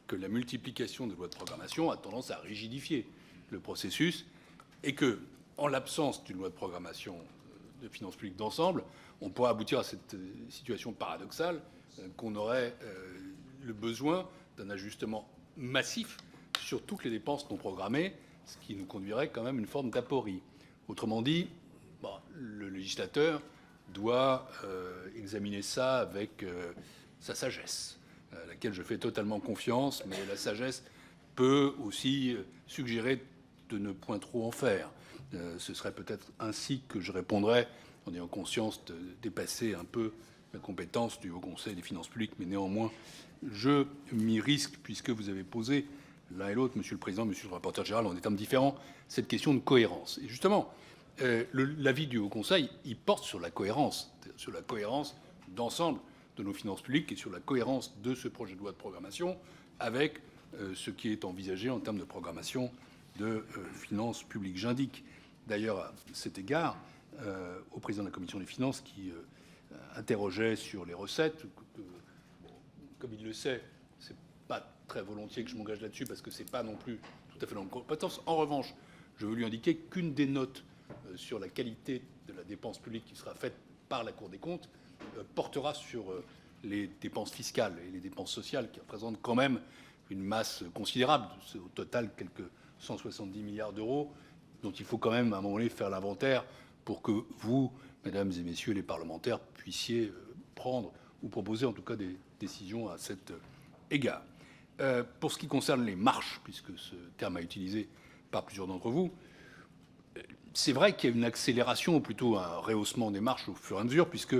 C: que la multiplication de lois de programmation a tendance à rigidifier le processus et que, en l'absence d'une loi de programmation de finances publiques d'ensemble, on pourrait aboutir à cette situation paradoxale qu'on aurait le besoin d'un ajustement massif sur toutes les dépenses non programmées, ce qui nous conduirait quand même à une forme d'aporie. Autrement dit, le législateur doit examiner ça avec sa sagesse, à laquelle je fais totalement confiance, mais la sagesse peut aussi suggérer de ne point trop en faire. Ce serait peut-être ainsi que je répondrais, en ayant conscience de dépasser un peu la compétence du Haut Conseil des finances publiques, mais néanmoins, je m'y risque, puisque vous avez posé l'un et l'autre, Monsieur le Président, Monsieur le rapporteur général, en des termes différents, cette question de cohérence. Et justement, l'avis du Haut Conseil, il porte sur la cohérence d'ensemble de nos finances publiques et sur la cohérence de ce projet de loi de programmation avec ce qui est envisagé en termes de programmation de finances publiques. J'indique d'ailleurs à cet égard au président de la Commission des finances qui interrogeait sur les recettes, comme il le sait, c'est pas très volontiers que je m'engage là-dessus parce que c'est pas non plus tout à fait dans nos compétences. En revanche, je veux lui indiquer qu'une des notes sur la qualité de la dépense publique qui sera faite par la Cour des comptes portera sur les dépenses fiscales et les dépenses sociales, qui représentent quand même une masse considérable. C'est au total quelques 170 milliards d'euros, dont il faut quand même à un moment donné faire l'inventaire pour que vous, mesdames et messieurs les parlementaires, puissiez prendre ou proposer en tout cas des décisions à cet égard. Pour ce qui concerne les marches, puisque ce terme a été utilisé par plusieurs d'entre vous, c'est vrai qu'il y a une accélération, ou plutôt un rehaussement des marches au fur et à mesure, puisque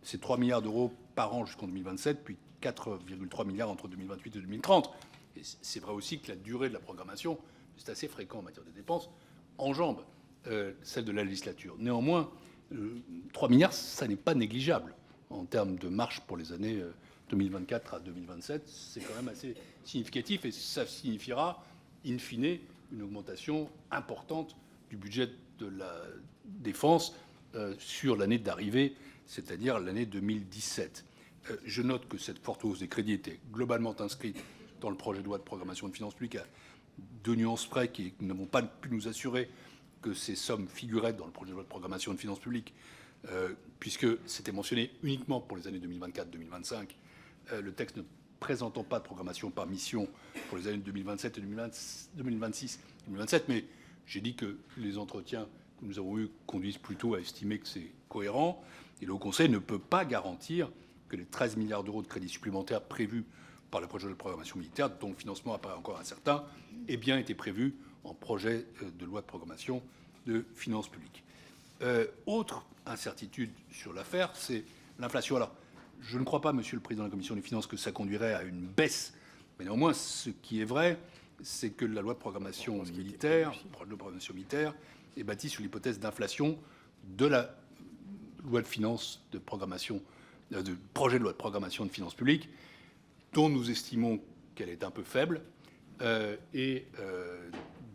C: c'est 3 milliards d'euros par an jusqu'en 2027, puis 4,3 milliards entre 2028 et 2030. Et c'est vrai aussi que la durée de la programmation, c'est assez fréquent en matière de dépenses, enjambe celle de la législature. Néanmoins, 3 milliards, ça n'est pas négligeable en termes de marche pour les années 2024 à 2027. C'est quand même assez significatif et ça signifiera, in fine, une augmentation importante du budget de la défense sur l'année d'arrivée, c'est-à-dire l'année 2017. Je note que cette forte hausse des crédits était globalement inscrite dans le projet de loi de programmation de finances publiques à 2 nuances près qui n'avons pas pu nous assurer que ces sommes figuraient dans le projet de loi de programmation de finances publiques, puisque c'était mentionné uniquement pour les années 2024-2025, le texte ne présentant pas de programmation par mission pour les années 2027 et 2026, 2027, mais j'ai dit que les entretiens que nous avons eus conduisent plutôt à estimer que c'est cohérent, et le Haut Conseil ne peut pas garantir que les 13 milliards d'euros de crédits supplémentaires prévus par le projet de programmation militaire, dont le financement apparaît encore incertain, aient bien été prévus en projet de loi de programmation de finances publiques. Autre incertitude sur l'affaire, c'est l'inflation. Alors, je ne crois pas, Monsieur le Président de la Commission des Finances, que ça conduirait à une baisse. Mais néanmoins, ce qui est vrai, c'est que la loi de programmation militaire, le projet de loi de programmation militaire, est bâti sur l'hypothèse d'inflation de la loi de finances de programmation, de projet de loi de programmation de finances publiques, dont nous estimons qu'elle est un peu faible et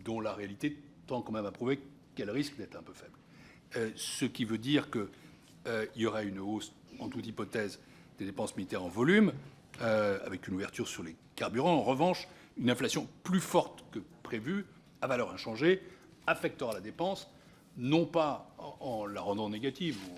C: dont la réalité tend quand même à prouver qu'elle risque d'être un peu faible. Ce qui veut dire qu'il y aurait une hausse, en toute hypothèse, des dépenses militaires en volume, avec une ouverture sur les carburants. En revanche, une inflation plus forte que prévue, à valeur inchangée, affectera la dépense, non pas en la rendant négative ou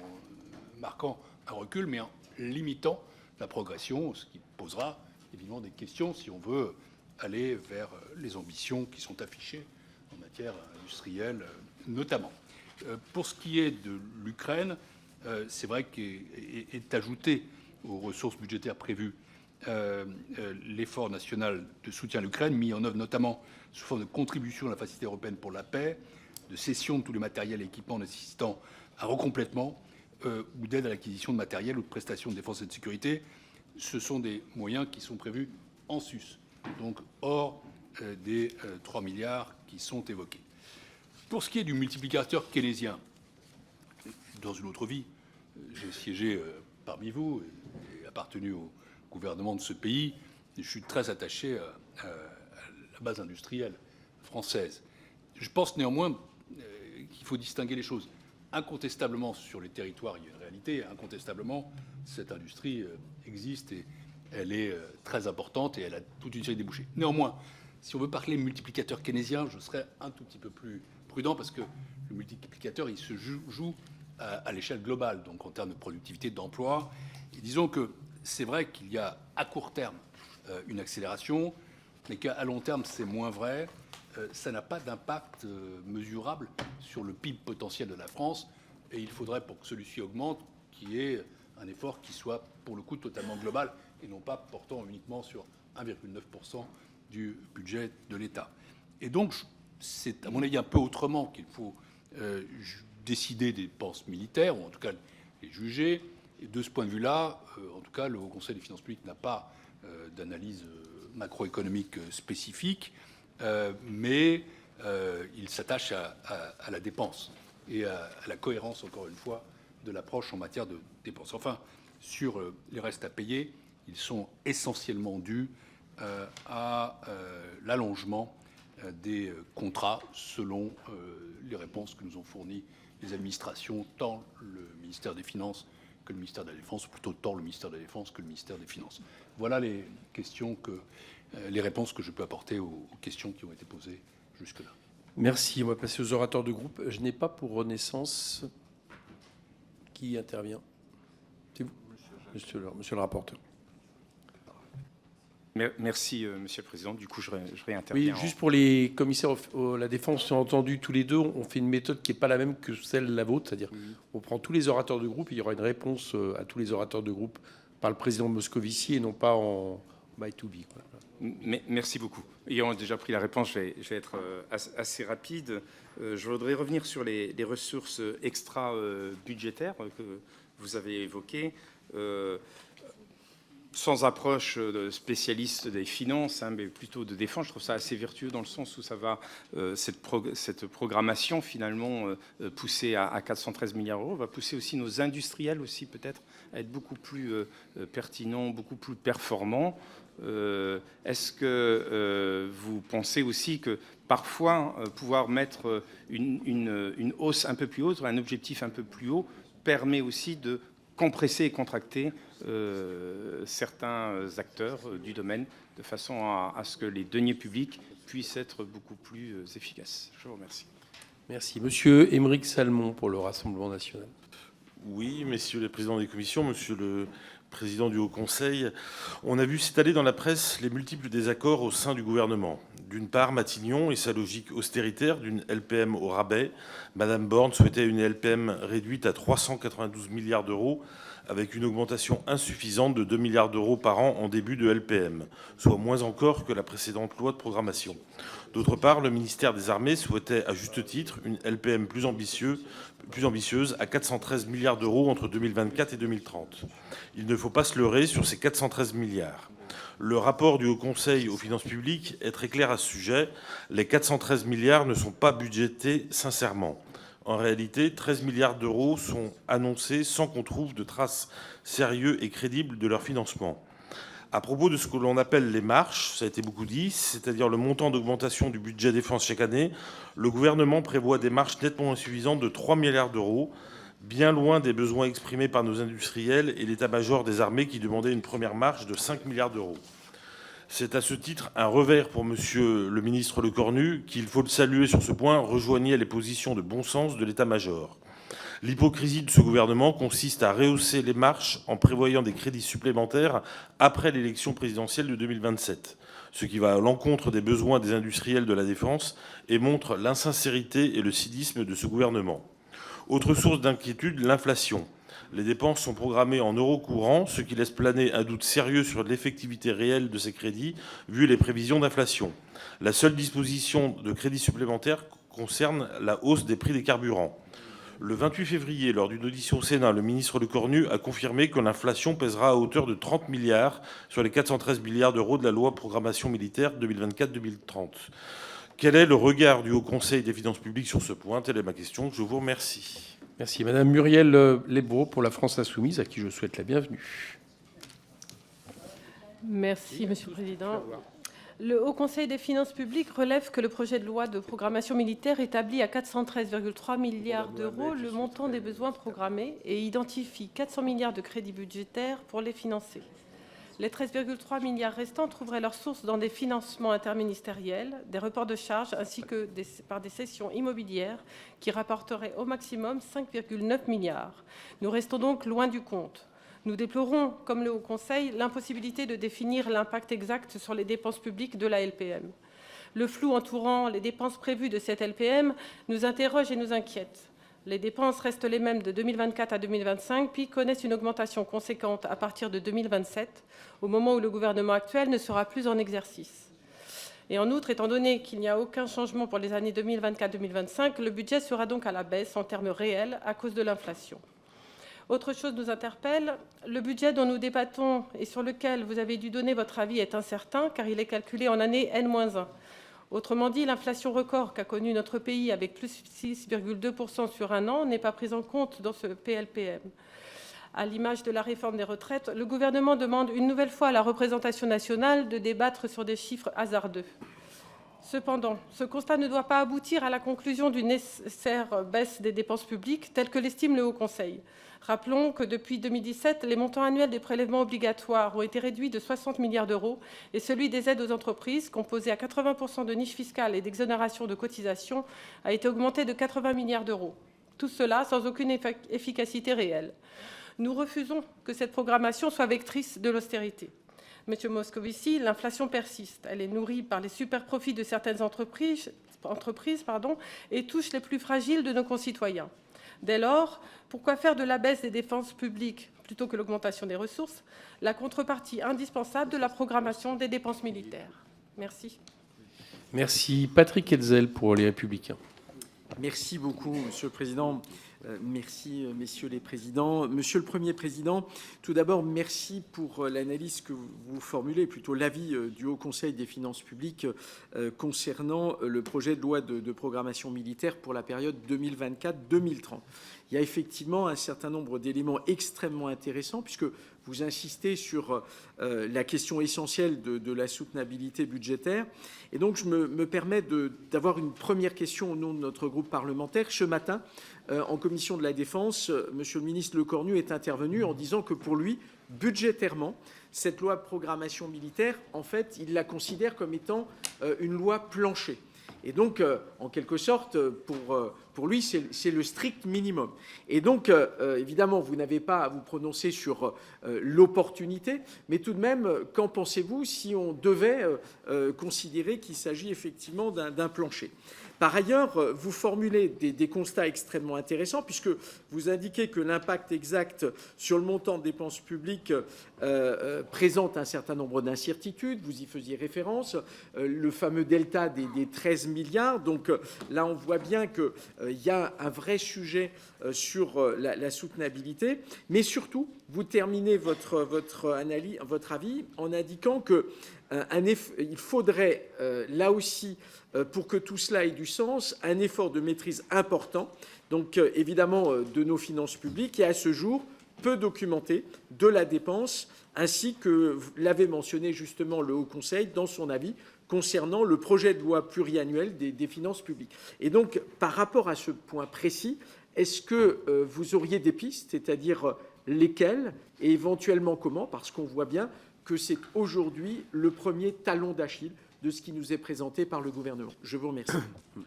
C: en marquant un recul, mais en limitant la progression, ce qui posera évidemment des questions si on veut aller vers les ambitions qui sont affichées en matière industrielle notamment. Pour ce qui est de l'Ukraine, c'est vrai qu'est ajouté aux ressources budgétaires prévues l'effort national de soutien à l'Ukraine, mis en œuvre notamment sous forme de contribution à la Facilité européenne pour la paix, de cession de tous les matériels et équipements nécessitant un recomplètement ou d'aide à l'acquisition de matériel ou de prestations de défense et de sécurité. Ce sont des moyens qui sont prévus en sus, donc hors des 3 milliards qui sont évoqués. Pour ce qui est du multiplicateur keynésien, dans une autre vie, j'ai siégé parmi vous et appartenu au gouvernement de ce pays. Et je suis très attaché à la base industrielle française. Je pense néanmoins qu'il faut distinguer les choses. Incontestablement, sur les territoires, il y a une réalité. Incontestablement, cette industrie existe et elle est très importante et elle a toute une série de débouchés. Néanmoins, si on veut parler multiplicateur keynésien, je serais un tout petit peu plus prudent parce que le multiplicateur, il se joue à l'échelle globale, donc en termes de productivité, d'emploi. Et disons que c'est vrai qu'il y a à court terme une accélération, mais qu'à long terme, c'est moins vrai. Ça n'a pas d'impact mesurable sur le PIB potentiel de la France. Et il faudrait, pour que celui-ci augmente, qu'il y ait un effort qui soit, pour le coup, totalement global et non pas portant uniquement sur 1,9% du budget de l'État. Et donc, c'est à mon avis un peu autrement qu'il faut décider des dépenses militaires, ou en tout cas les juger. Et de ce point de vue-là, en tout cas, le Haut Conseil des finances publiques n'a pas d'analyse macroéconomique spécifique, mais il s'attache à la dépense et à la cohérence, encore une fois, de l'approche en matière de dépenses. Enfin, sur les restes à payer, ils sont essentiellement dus à l'allongement des contrats selon les réponses que nous ont fournies les administrations, tant le ministère des Finances que le ministère de la Défense, ou plutôt tant le ministère de la Défense que le ministère des Finances. Voilà les réponses que je peux apporter aux questions qui ont été posées jusque-là.
A: Merci. On va passer aux orateurs de groupe. Je n'ai pas pour Renaissance qui intervient. monsieur le rapporteur.
E: Merci, Monsieur le Président. Du coup, je
A: Oui,
E: réinterviens.
A: juste pour les commissaires à la Défense, on a entendu tous les deux, on fait une méthode qui n'est pas la même que celle de la vôtre, c'est-à-dire on prend tous les orateurs de groupe et il y aura une réponse à tous les orateurs de groupe par le président Moscovici et non pas en by to be.
E: Merci beaucoup. Ayant déjà pris la réponse, je vais être assez rapide. Je voudrais revenir sur les ressources extra-budgétaires que vous avez évoquées. Sans approche de spécialiste des finances, mais plutôt de défense, je trouve ça assez vertueux dans le sens où ça va, cette programmation finalement poussée à 413 milliards d'euros, va pousser aussi nos industriels aussi peut-être à être beaucoup plus pertinents, beaucoup plus performants. Est-ce que vous pensez aussi que parfois pouvoir mettre une hausse un peu plus haute, un objectif un peu plus haut, permet aussi de compresser et contracter certains acteurs du domaine de façon à ce que les deniers publics puissent être beaucoup plus efficaces. Je vous remercie.
A: Merci. Monsieur Émeric Salmon pour le Rassemblement national.
F: Oui, messieurs les présidents des commissions, monsieur le président du Haut Conseil, on a vu s'étaler dans la presse les multiples désaccords au sein du gouvernement. D'une part, Matignon et sa logique austéritaire d'une LPM au rabais. Madame Borne souhaitait une LPM réduite à 392 milliards d'euros avec une augmentation insuffisante de 2 milliards d'euros par an en début de LPM, soit moins encore que la précédente loi de programmation. D'autre part, le ministère des Armées souhaitait à juste titre une LPM plus ambitieuse à 413 milliards d'euros entre 2024 et 2030. Il ne faut pas se leurrer sur ces 413 milliards. Le rapport du Haut Conseil aux finances publiques est très clair à ce sujet. Les 413 milliards ne sont pas budgétés sincèrement. En réalité, 13 milliards d'euros sont annoncés sans qu'on trouve de traces sérieuses et crédibles de leur financement. À propos de ce que l'on appelle les marches, ça a été beaucoup dit, c'est-à-dire le montant d'augmentation du budget défense chaque année, le gouvernement prévoit des marches nettement insuffisantes de 3 milliards d'euros, bien loin des besoins exprimés par nos industriels et l'état-major des armées qui demandait une première marche de 5 milliards d'euros. C'est à ce titre un revers pour monsieur le ministre Lecornu, qu'il faut le saluer sur ce point, rejoignait les positions de bon sens de l'état-major. L'hypocrisie de ce gouvernement consiste à rehausser les marches en prévoyant des crédits supplémentaires après l'élection présidentielle de 2027, ce qui va à l'encontre des besoins des industriels de la défense et montre l'insincérité et le cynisme de ce gouvernement. Autre source d'inquiétude, l'inflation. Les dépenses sont programmées en euros courants, ce qui laisse planer un doute sérieux sur l'effectivité réelle de ces crédits, vu les prévisions d'inflation. La seule disposition de crédits supplémentaires concerne la hausse des prix des carburants. Le 28 février, lors d'une audition au Sénat, le ministre Lecornu a confirmé que l'inflation pèsera à hauteur de 30 milliards sur les 413 milliards d'euros de la loi de programmation militaire 2024-2030. Quel est le regard du Haut Conseil des finances publiques sur ce point? Telle est ma question. Je vous remercie.
A: Merci. Madame Muriel Lébaud pour la France Insoumise, à qui je souhaite la bienvenue.
G: Merci, Monsieur le Président. Le Haut Conseil des finances publiques relève que le projet de loi de programmation militaire établit à 413,3 milliards d'euros le montant des besoins programmés et identifie 400 milliards de crédits budgétaires pour les financer. Les 13,3 milliards restants trouveraient leur source dans des financements interministériels, des reports de charges ainsi que par des cessions immobilières qui rapporteraient au maximum 5,9 milliards. Nous restons donc loin du compte. Nous déplorons, comme le Haut Conseil, l'impossibilité de définir l'impact exact sur les dépenses publiques de la LPM. Le flou entourant les dépenses prévues de cette LPM nous interroge et nous inquiète. Les dépenses restent les mêmes de 2024 à 2025, puis connaissent une augmentation conséquente à partir de 2027, au moment où le gouvernement actuel ne sera plus en exercice. Et en outre, étant donné qu'il n'y a aucun changement pour les années 2024-2025, le budget sera donc à la baisse en termes réels à cause de l'inflation. Autre chose nous interpelle, le budget dont nous débattons et sur lequel vous avez dû donner votre avis est incertain, car il est calculé en année N-1. Autrement dit, l'inflation record qu'a connue notre pays avec plus 6,2% sur un an n'est pas prise en compte dans ce PLPM. À l'image de la réforme des retraites, le gouvernement demande une nouvelle fois à la représentation nationale de débattre sur des chiffres hasardeux. Cependant, ce constat ne doit pas aboutir à la conclusion d'une nécessaire baisse des dépenses publiques, telle que l'estime le Haut Conseil. Rappelons que depuis 2017, les montants annuels des prélèvements obligatoires ont été réduits de 60 milliards d'euros et celui des aides aux entreprises, composé à 80% de niches fiscales et d'exonération de cotisations, a été augmenté de 80 milliards d'euros. Tout cela sans aucune efficacité réelle. Nous refusons que cette programmation soit vectrice de l'austérité. Monsieur Moscovici, l'inflation persiste. Elle est nourrie par les superprofits de certaines entreprises et touche les plus fragiles de nos concitoyens. Dès lors, pourquoi faire de la baisse des dépenses publiques plutôt que l'augmentation des ressources la contrepartie indispensable de la programmation des dépenses militaires? Merci.
A: Merci. Patrick Hetzel pour les Républicains.
H: Merci beaucoup, Monsieur le Président. Merci, messieurs les présidents. Monsieur le Premier Président, tout d'abord, merci pour l'analyse que vous formulez, plutôt l'avis du Haut Conseil des finances publiques concernant le projet de loi de programmation militaire pour la période 2024-2030. Il y a effectivement un certain nombre d'éléments extrêmement intéressants, puisque vous insistez sur la question essentielle de la soutenabilité budgétaire. Et donc, je me permets d'avoir une première question au nom de notre groupe parlementaire. Ce matin, en commission de la Défense, Monsieur le ministre Lecornu est intervenu en disant que pour lui, budgétairement, cette loi de programmation militaire, en fait, il la considère comme étant une loi plancher. Et donc, en quelque sorte, pour lui, c'est le strict minimum. Et donc, évidemment, vous n'avez pas à vous prononcer sur l'opportunité, mais tout de même, qu'en pensez-vous si on devait considérer qu'il s'agit effectivement d'un plancher ? Par ailleurs, vous formulez des constats extrêmement intéressants, puisque vous indiquez que l'impact exact sur le montant de dépenses publiques présente un certain nombre d'incertitudes. Vous y faisiez référence, le fameux delta des 13 milliards. Donc là, on voit bien qu'il y a un vrai sujet sur la soutenabilité. Mais surtout, vous terminez votre avis en indiquant qu'il faudrait, là aussi, pour que tout cela ait du sens, un effort de maîtrise important, donc évidemment de nos finances publiques, et à ce jour, peu documenté de la dépense, ainsi que l'avait mentionné justement le Haut Conseil dans son avis concernant le projet de loi pluriannuel des finances publiques. Et donc, par rapport à ce point précis, est-ce que vous auriez des pistes, c'est-à-dire lesquelles et éventuellement comment, parce qu'on voit bien que c'est aujourd'hui le premier talon d'Achille de ce qui nous est présenté par le gouvernement. Je vous remercie.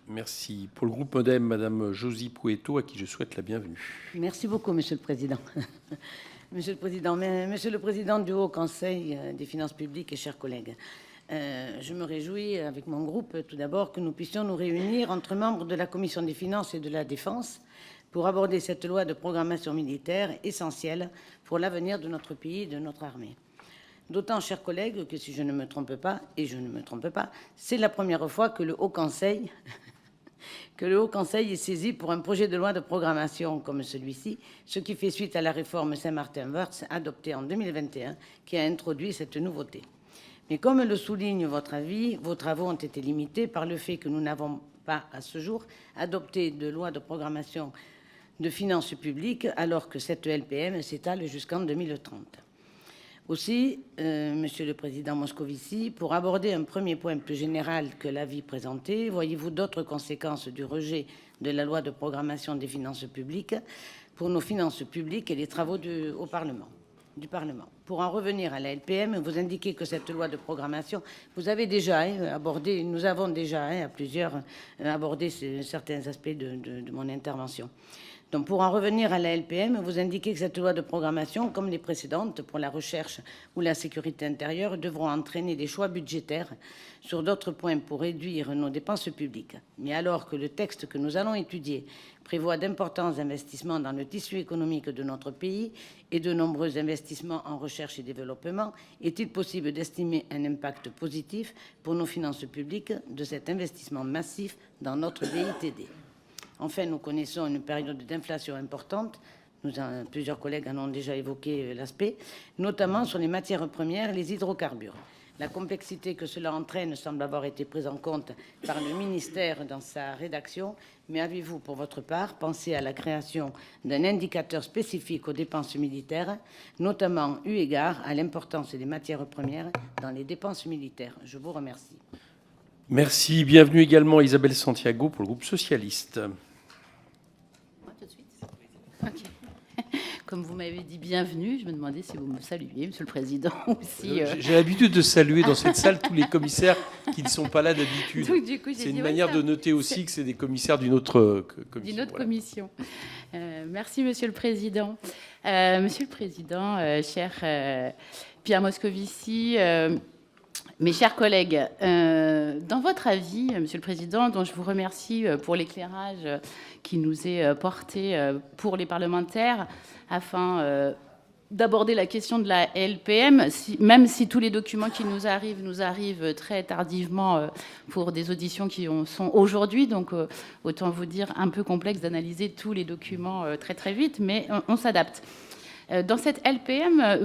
A: Merci. Pour le groupe MoDem, Madame Josie Pouetto, à qui je souhaite la bienvenue.
I: Merci beaucoup, Monsieur le Président. Monsieur le Président du Haut Conseil des finances publiques et chers collègues, je me réjouis avec mon groupe, tout d'abord, que nous puissions nous réunir entre membres de la Commission des finances et de la défense pour aborder cette loi de programmation militaire essentielle pour l'avenir de notre pays et de notre armée. D'autant, chers collègues, que si je ne me trompe pas, et je ne me trompe pas, c'est la première fois que le Haut Conseil est saisi pour un projet de loi de programmation comme celui-ci, ce qui fait suite à la réforme Saint-Martin-Wörth adoptée en 2021, qui a introduit cette nouveauté. Mais comme le souligne votre avis, vos travaux ont été limités par le fait que nous n'avons pas, à ce jour, adopté de loi de programmation de finances publiques, alors que cette LPM s'étale jusqu'en 2030. Aussi, Monsieur le Président Moscovici, pour aborder un premier point plus général que l'avis présenté, voyez-vous d'autres conséquences du rejet de la loi de programmation des finances publiques pour nos finances publiques et les travaux du Parlement? Pour en revenir à la LPM, vous indiquez que cette loi de programmation, vous avez déjà abordé, nous avons déjà à plusieurs abordé certains aspects de mon intervention. Donc, pour en revenir à la LPM, vous indiquez que cette loi de programmation, comme les précédentes pour la recherche ou la sécurité intérieure, devront entraîner des choix budgétaires sur d'autres points pour réduire nos dépenses publiques. Mais alors que le texte que nous allons étudier prévoit d'importants investissements dans le tissu économique de notre pays et de nombreux investissements en recherche et développement, est-il possible d'estimer un impact positif pour nos finances publiques de cet investissement massif dans notre BITD ? Enfin, nous connaissons une période d'inflation importante. Plusieurs collègues en ont déjà évoqué l'aspect, notamment sur les matières premières et les hydrocarbures. La complexité que cela entraîne semble avoir été prise en compte par le ministère dans sa rédaction, mais avez-vous, pour votre part, pensé à la création d'un indicateur spécifique aux dépenses militaires, notamment eu égard à l'importance des matières premières dans les dépenses militaires? Je vous remercie.
A: Merci. Bienvenue également à Isabelle Santiago pour le groupe socialiste.
J: Okay. Comme vous m'avez dit bienvenue, je me demandais si vous me saluiez, Monsieur le Président. Aussi,
A: J'ai l'habitude de saluer dans cette salle tous les commissaires qui ne sont pas là d'habitude. C'est une manière de noter aussi que c'est des commissaires d'une autre commission.
J: Commission. Merci, Monsieur le Président. Monsieur le Président, cher Pierre Moscovici, mes chers collègues, dans votre avis, Monsieur le Président, dont je vous remercie pour l'éclairage qui nous est porté pour les parlementaires afin d'aborder la question de la LPM, même si tous les documents qui nous arrivent très tardivement pour des auditions qui sont aujourd'hui, donc autant vous dire un peu complexe d'analyser tous les documents très très vite, mais on s'adapte. Dans cette LPM,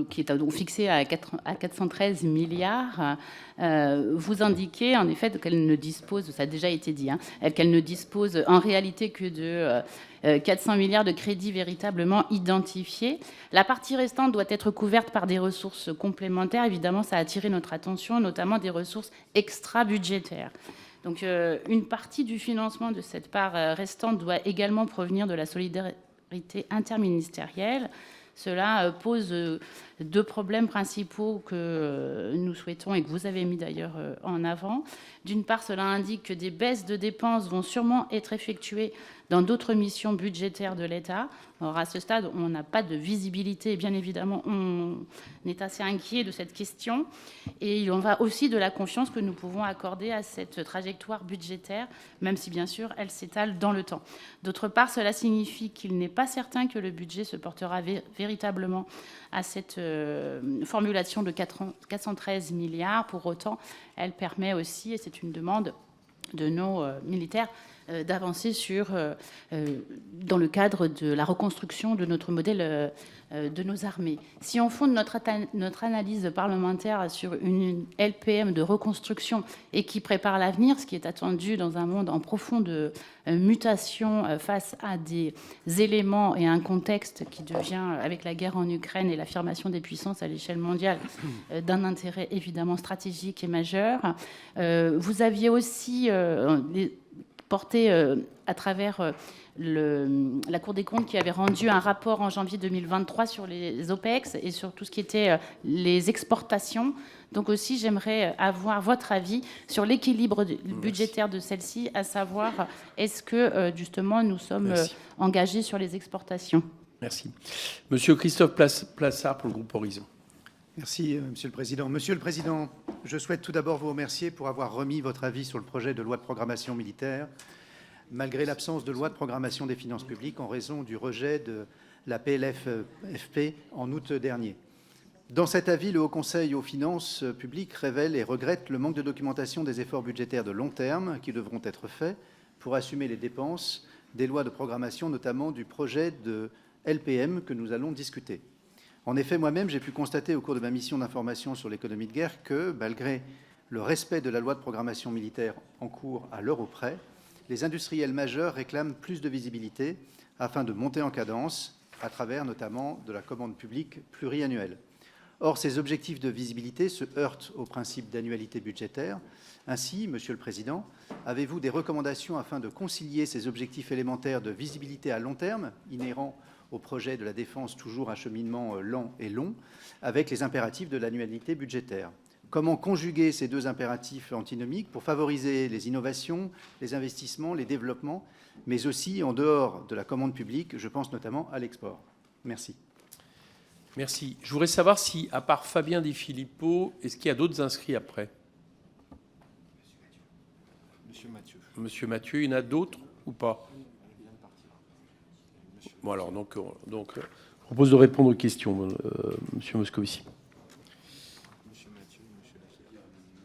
J: qui est donc fixée à 413 milliards, vous indiquez en effet qu'elle ne dispose, ça a déjà été dit, qu'elle ne dispose en réalité que de 400 milliards de crédits véritablement identifiés. La partie restante doit être couverte par des ressources complémentaires. Évidemment, ça a attiré notre attention, notamment des ressources extra-budgétaires. Donc, une partie du financement de cette part restante doit également provenir de la solidarité interministérielle. Cela pose deux problèmes principaux que nous souhaitons et que vous avez mis d'ailleurs en avant. D'une part, cela indique que des baisses de dépenses vont sûrement être effectuées dans d'autres missions budgétaires de l'État. Or, à ce stade, on n'a pas de visibilité. Et bien évidemment, on est assez inquiet de cette question. Et il en va aussi de la confiance que nous pouvons accorder à cette trajectoire budgétaire, même si, bien sûr, elle s'étale dans le temps. D'autre part, cela signifie qu'il n'est pas certain que le budget se portera véritablement à cette formulation de 413 milliards. Pour autant, elle permet aussi, et c'est une demande de nos militaires, d'avancer dans le cadre de la reconstruction de notre modèle de nos armées. Si on fonde notre analyse parlementaire sur une LPM de reconstruction et qui prépare l'avenir, ce qui est attendu dans un monde en profonde mutation face à des éléments et un contexte qui devient, avec la guerre en Ukraine et l'affirmation des puissances à l'échelle mondiale, d'un intérêt évidemment stratégique et majeur. Vous aviez aussi porté à travers la Cour des comptes qui avait rendu un rapport en janvier 2023 sur les OPEX et sur tout ce qui était les exportations. Donc aussi, j'aimerais avoir votre avis sur l'équilibre budgétaire de celle-ci, à savoir est-ce que justement nous sommes engagés sur les exportations.
A: Merci. Monsieur Christophe Plassard pour le groupe Horizon.
K: Merci, Monsieur le Président. Monsieur le Président, je souhaite tout d'abord vous remercier pour avoir remis votre avis sur le projet de loi de programmation militaire, malgré l'absence de loi de programmation des finances publiques en raison du rejet de la PLFFP en août dernier. Dans cet avis, le Haut Conseil aux finances publiques révèle et regrette le manque de documentation des efforts budgétaires de long terme qui devront être faits pour assumer les dépenses des lois de programmation, notamment du projet de LPM que nous allons discuter. En effet, moi-même, j'ai pu constater au cours de ma mission d'information sur l'économie de guerre que, malgré le respect de la loi de programmation militaire en cours à l'euro près, les industriels majeurs réclament plus de visibilité afin de monter en cadence, à travers notamment de la commande publique pluriannuelle. Or, ces objectifs de visibilité se heurtent au principe d'annualité budgétaire. Ainsi, Monsieur le Président, avez-vous des recommandations afin de concilier ces objectifs élémentaires de visibilité à long terme, inhérents au projet de la défense, toujours un cheminement lent et long, avec les impératifs de l'annualité budgétaire? Comment conjuguer ces deux impératifs antinomiques pour favoriser les innovations, les investissements, les développements, mais aussi en dehors de la commande publique, je pense notamment à l'export? Merci.
A: Merci. Je voudrais savoir si, à part Fabien Di Filippo, est-ce qu'il y a d'autres inscrits après? Monsieur Mathieu. Monsieur Mathieu, il y en a d'autres ou pas? Bon, alors, donc, je propose de répondre aux questions, Monsieur Moscovici.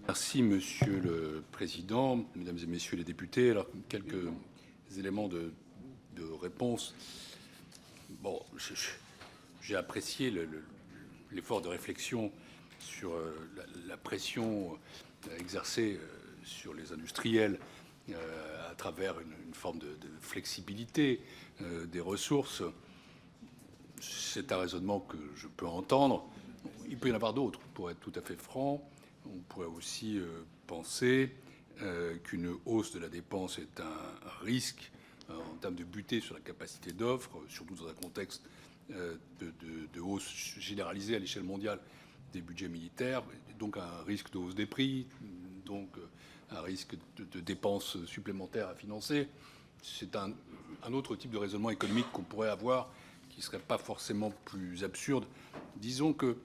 C: Merci, Monsieur le Président, Mesdames et Messieurs les députés. Alors, quelques éléments de réponse. Bon, j'ai apprécié l'effort de réflexion sur la pression exercée sur les industriels à travers une forme de flexibilité des ressources. C'est un raisonnement que je peux entendre. Il peut y en avoir d'autres, pour être tout à fait franc. On pourrait aussi penser qu'une hausse de la dépense est un risque en termes de buter sur la capacité d'offre, surtout dans un contexte de hausse généralisée à l'échelle mondiale des budgets militaires, donc un risque de hausse des prix, donc un risque de dépenses supplémentaires à financer. C'est un un autre type de raisonnement économique qu'on pourrait avoir, qui ne serait pas forcément plus absurde. Disons que,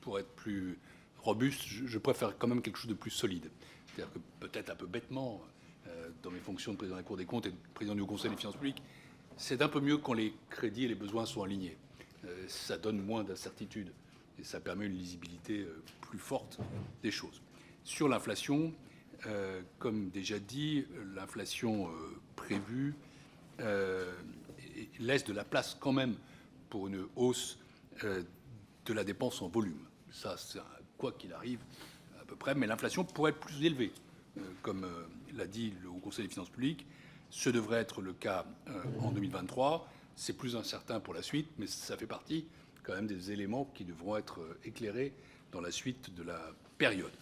C: pour être plus robuste, je préfère quand même quelque chose de plus solide. C'est-à-dire que peut-être un peu bêtement, dans mes fonctions de président de la Cour des comptes et de président du Haut Conseil des finances publiques, c'est un peu mieux quand les crédits et les besoins sont alignés. Ça donne moins d'incertitude et ça permet une lisibilité plus forte des choses. Sur l'inflation, comme déjà dit, l'inflation prévue laisse de la place quand même pour une hausse de la dépense en volume. Ça, c'est quoi qu'il arrive à peu près, mais l'inflation pourrait être plus élevée, comme l'a dit le Haut Conseil des finances publiques. Ce devrait être le cas en 2023. C'est plus incertain pour la suite, mais ça fait partie quand même des éléments qui devront être éclairés dans la suite de la période.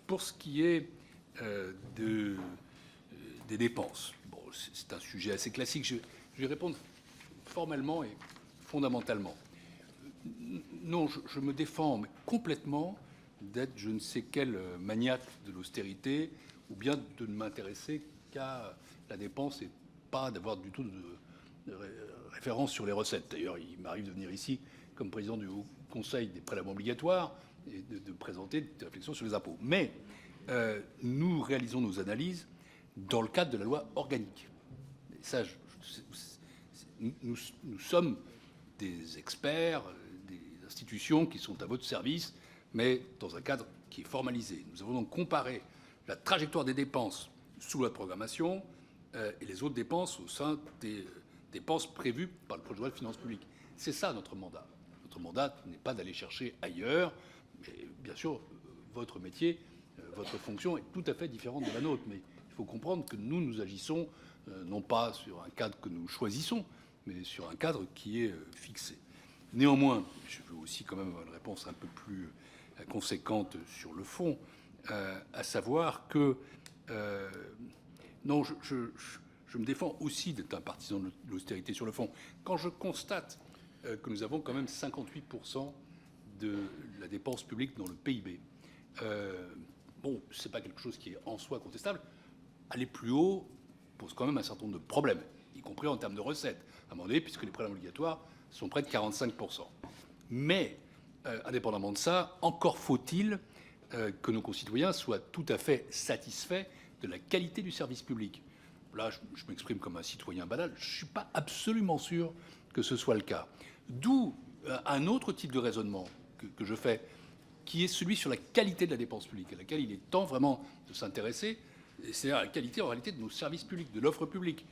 C: Pour ce qui est des dépenses, bon, c'est un sujet assez classique. Je vais répondre formellement et fondamentalement. Non, je me défends complètement d'être je ne sais quel maniaque de l'austérité ou bien de ne m'intéresser qu'à la dépense et pas d'avoir du tout de référence sur les recettes. D'ailleurs, il m'arrive de venir ici comme président du Haut Conseil des prélèvements obligatoires et de présenter des réflexions sur les impôts. Mais nous réalisons nos analyses dans le cadre de la loi organique. Et ça, nous sommes des experts, des institutions qui sont à votre service, mais dans un cadre qui est formalisé. Nous avons donc comparé la trajectoire des dépenses sous loi de programmation et les autres dépenses au sein des dépenses prévues par le projet de loi de finances publiques. C'est ça notre mandat. Notre mandat n'est pas d'aller chercher ailleurs, mais bien sûr, votre métier, votre fonction est tout à fait différente de la nôtre. Mais il faut comprendre que nous agissons non pas sur un cadre que nous choisissons, mais sur un cadre qui est fixé. Néanmoins, je veux aussi quand même avoir une réponse un peu plus conséquente sur le fond, à savoir que non, je me défends aussi d'être un partisan de l'austérité sur le fond. Quand je constate que nous avons quand même 58% de la dépense publique dans le PIB, bon, c'est pas quelque chose qui est en soi contestable. Aller plus haut pose quand même un certain nombre de problèmes, y compris en termes de recettes, à un moment donné, puisque les prélèvements obligatoires sont près de 45%. Mais, indépendamment de ça, encore faut-il que nos concitoyens soient tout à fait satisfaits de la qualité du service public. Là, je m'exprime comme un citoyen banal, je ne suis pas absolument sûr que ce soit le cas. D'où un autre type de raisonnement que je fais, qui est celui sur la qualité de la dépense publique, à laquelle il est temps vraiment de s'intéresser, c'est la qualité en réalité de nos services publics, de l'offre publique,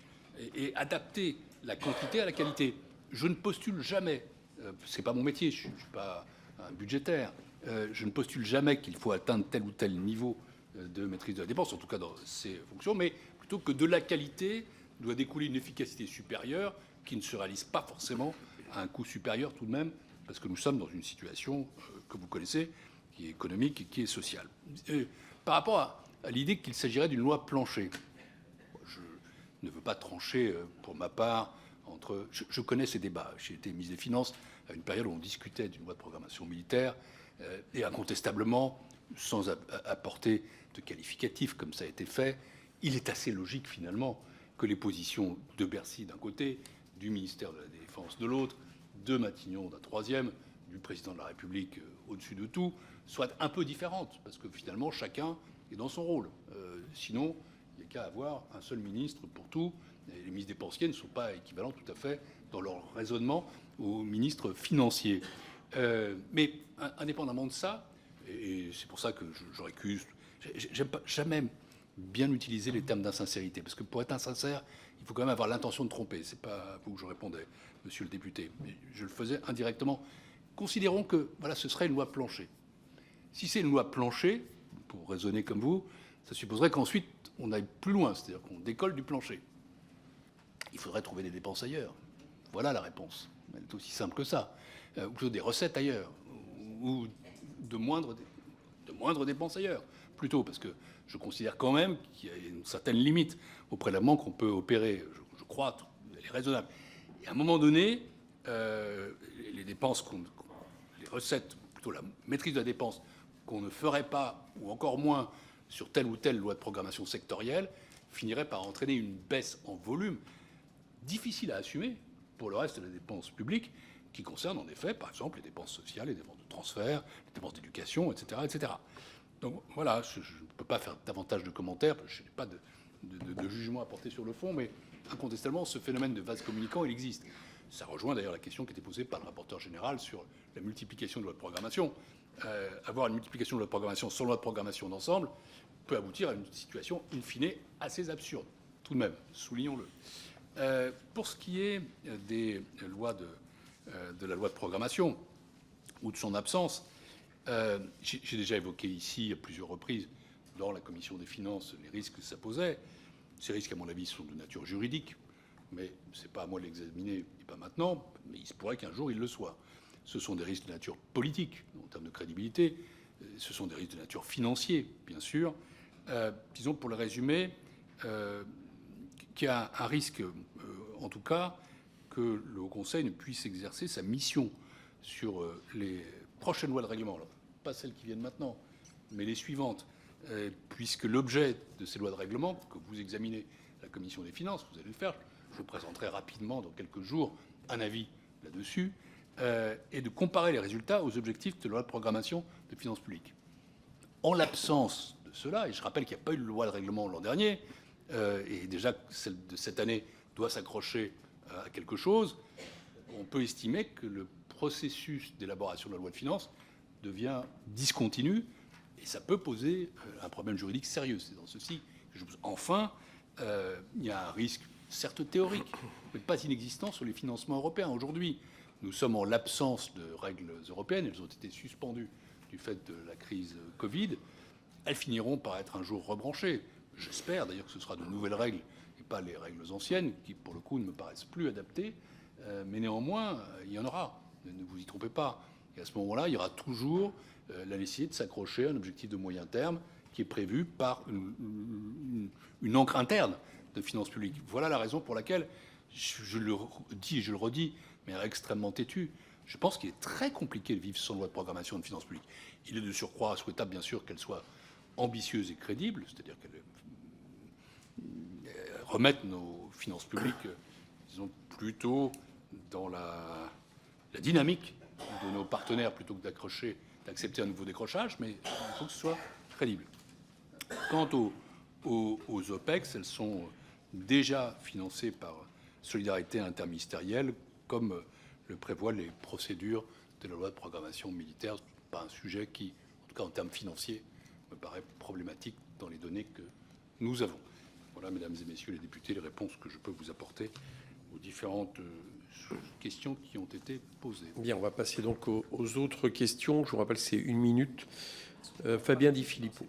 C: et adapter la quantité à la qualité. Je ne postule jamais, c'est pas mon métier, je ne suis pas un budgétaire, je ne postule jamais qu'il faut atteindre tel ou tel niveau de maîtrise de la dépense, en tout cas dans ces fonctions, mais plutôt que de la qualité doit découler une efficacité supérieure qui ne se réalise pas forcément à un coût supérieur tout de même, parce que nous sommes dans une situation que vous connaissez, qui est économique et qui est sociale. Par rapport à l'idée qu'il s'agirait d'une loi plancher, je ne veux pas trancher pour ma part entre... Je connais ces débats. J'ai été ministre des Finances à une période où on discutait d'une loi de programmation militaire et incontestablement, sans apporter de qualificatif comme ça a été fait, il est assez logique finalement que les positions de Bercy d'un côté, du ministère de la Défense de l'autre, de Matignon d'un troisième, du président de la République au-dessus de tout, soient un peu différentes, parce que finalement chacun est dans son rôle. Sinon, il n'y a qu'à avoir un seul ministre pour tout. Et les ministres dépensiers ne sont pas équivalents tout à fait dans leur raisonnement aux ministres financiers. Mais indépendamment de ça, et c'est pour ça que je récuse, j'aime pas jamais bien utiliser les termes d'insincérité, parce que pour être insincère, il faut quand même avoir l'intention de tromper. C'est pas à vous que je répondais, monsieur le député, mais je le faisais indirectement. Considérons que voilà, ce serait une loi plancher. Si c'est une loi plancher, pour raisonner comme vous, ça supposerait qu'ensuite on aille plus loin, c'est-à-dire qu'on décolle du plancher. Il faudrait trouver des dépenses ailleurs. Voilà la réponse. Elle est aussi simple que ça. Ou plutôt des recettes ailleurs, ou de moindres dépenses ailleurs. Plutôt, parce que je considère quand même qu'il y a une certaine limite au prélèvement qu'on peut opérer. Je crois qu'elle est raisonnable. Et à un moment donné, les dépenses, les recettes, plutôt la maîtrise de la dépense, qu'on ne ferait pas, ou encore moins, sur telle ou telle loi de programmation sectorielle, finirait par entraîner une baisse en volume difficile à assumer pour le reste de la dépense publique, qui concerne en effet, par exemple, les dépenses sociales, les dépenses de transfert, les dépenses d'éducation, etc., etc. Donc voilà, je ne peux pas faire davantage de commentaires, parce que je n'ai pas de jugement à porter sur le fond, mais incontestablement, ce phénomène de vase communicant, il existe. Ça rejoint d'ailleurs la question qui était posée par le rapporteur général sur la multiplication de lois de programmation. Avoir une multiplication de lois de programmation sans loi de programmation d'ensemble peut aboutir à une situation, in fine, assez absurde. Tout de même, soulignons-le. Pour ce qui est des lois de la loi de programmation ou de son absence, j'ai déjà évoqué ici à plusieurs reprises dans la commission des finances les risques que ça posait. Ces risques, à mon avis, sont de nature juridique, mais ce n'est pas à moi de l'examiner et pas maintenant, mais il se pourrait qu'un jour il le soit. Ce sont des risques de nature politique, en termes de crédibilité, ce sont des risques de nature financière, bien sûr. Disons, pour le résumer, qu'il y a un risque, en tout cas, que le Haut Conseil ne puisse exercer sa mission sur les prochaines lois de règlement, alors, pas celles qui viennent maintenant, mais les suivantes, puisque l'objet de ces lois de règlement que vous examinez à la Commission des finances, vous allez le faire, je vous présenterai rapidement dans quelques jours un avis là-dessus, et de comparer les résultats aux objectifs de la loi de programmation des finances publiques. En l'absence de cela, et je rappelle qu'il n'y a pas eu de loi de règlement l'an dernier, et déjà celle de cette année doit s'accrocher à quelque chose, on peut estimer que le processus d'élaboration de la loi de finances devient discontinu, et ça peut poser un problème juridique sérieux. C'est dans ceci que je vous... Enfin, il y a un risque, certes théorique, mais pas inexistant sur les financements européens. Aujourd'hui, nous sommes en l'absence de règles européennes. Elles ont été suspendues du fait de la crise Covid. Elles finiront par être un jour rebranchées. J'espère d'ailleurs que ce sera de nouvelles règles et pas les règles anciennes qui, pour le coup, ne me paraissent plus adaptées. Mais néanmoins, il y en aura. Ne vous y trompez pas. Et à ce moment-là, il y aura toujours la nécessité de s'accrocher à un objectif de moyen terme qui est prévu par une encre interne de finances publiques. Voilà la raison pour laquelle, je le dis et je le redis, mais extrêmement têtu, je pense qu'il est très compliqué de vivre sans loi de programmation de finances publiques. Il est de surcroît souhaitable, bien sûr, qu'elle soit ambitieuse et crédible, c'est-à-dire qu'elle remette nos finances publiques, disons, plutôt dans la dynamique de nos partenaires, plutôt que d'accepter un nouveau décrochage, mais il faut que ce soit crédible. Quant aux OPEX, elles sont déjà financées par solidarité interministérielle, comme le prévoient les procédures de la loi de programmation militaire. Ce n'est pas un sujet qui, en tout cas en termes financiers, me paraît problématique dans les données que nous avons. Voilà, mesdames et messieurs les députés, les réponses que je peux vous apporter aux différentes questions qui ont été posées.
A: Bien, on va passer donc aux autres questions. Je vous rappelle, c'est 1 minute. Fabien Di Filippo.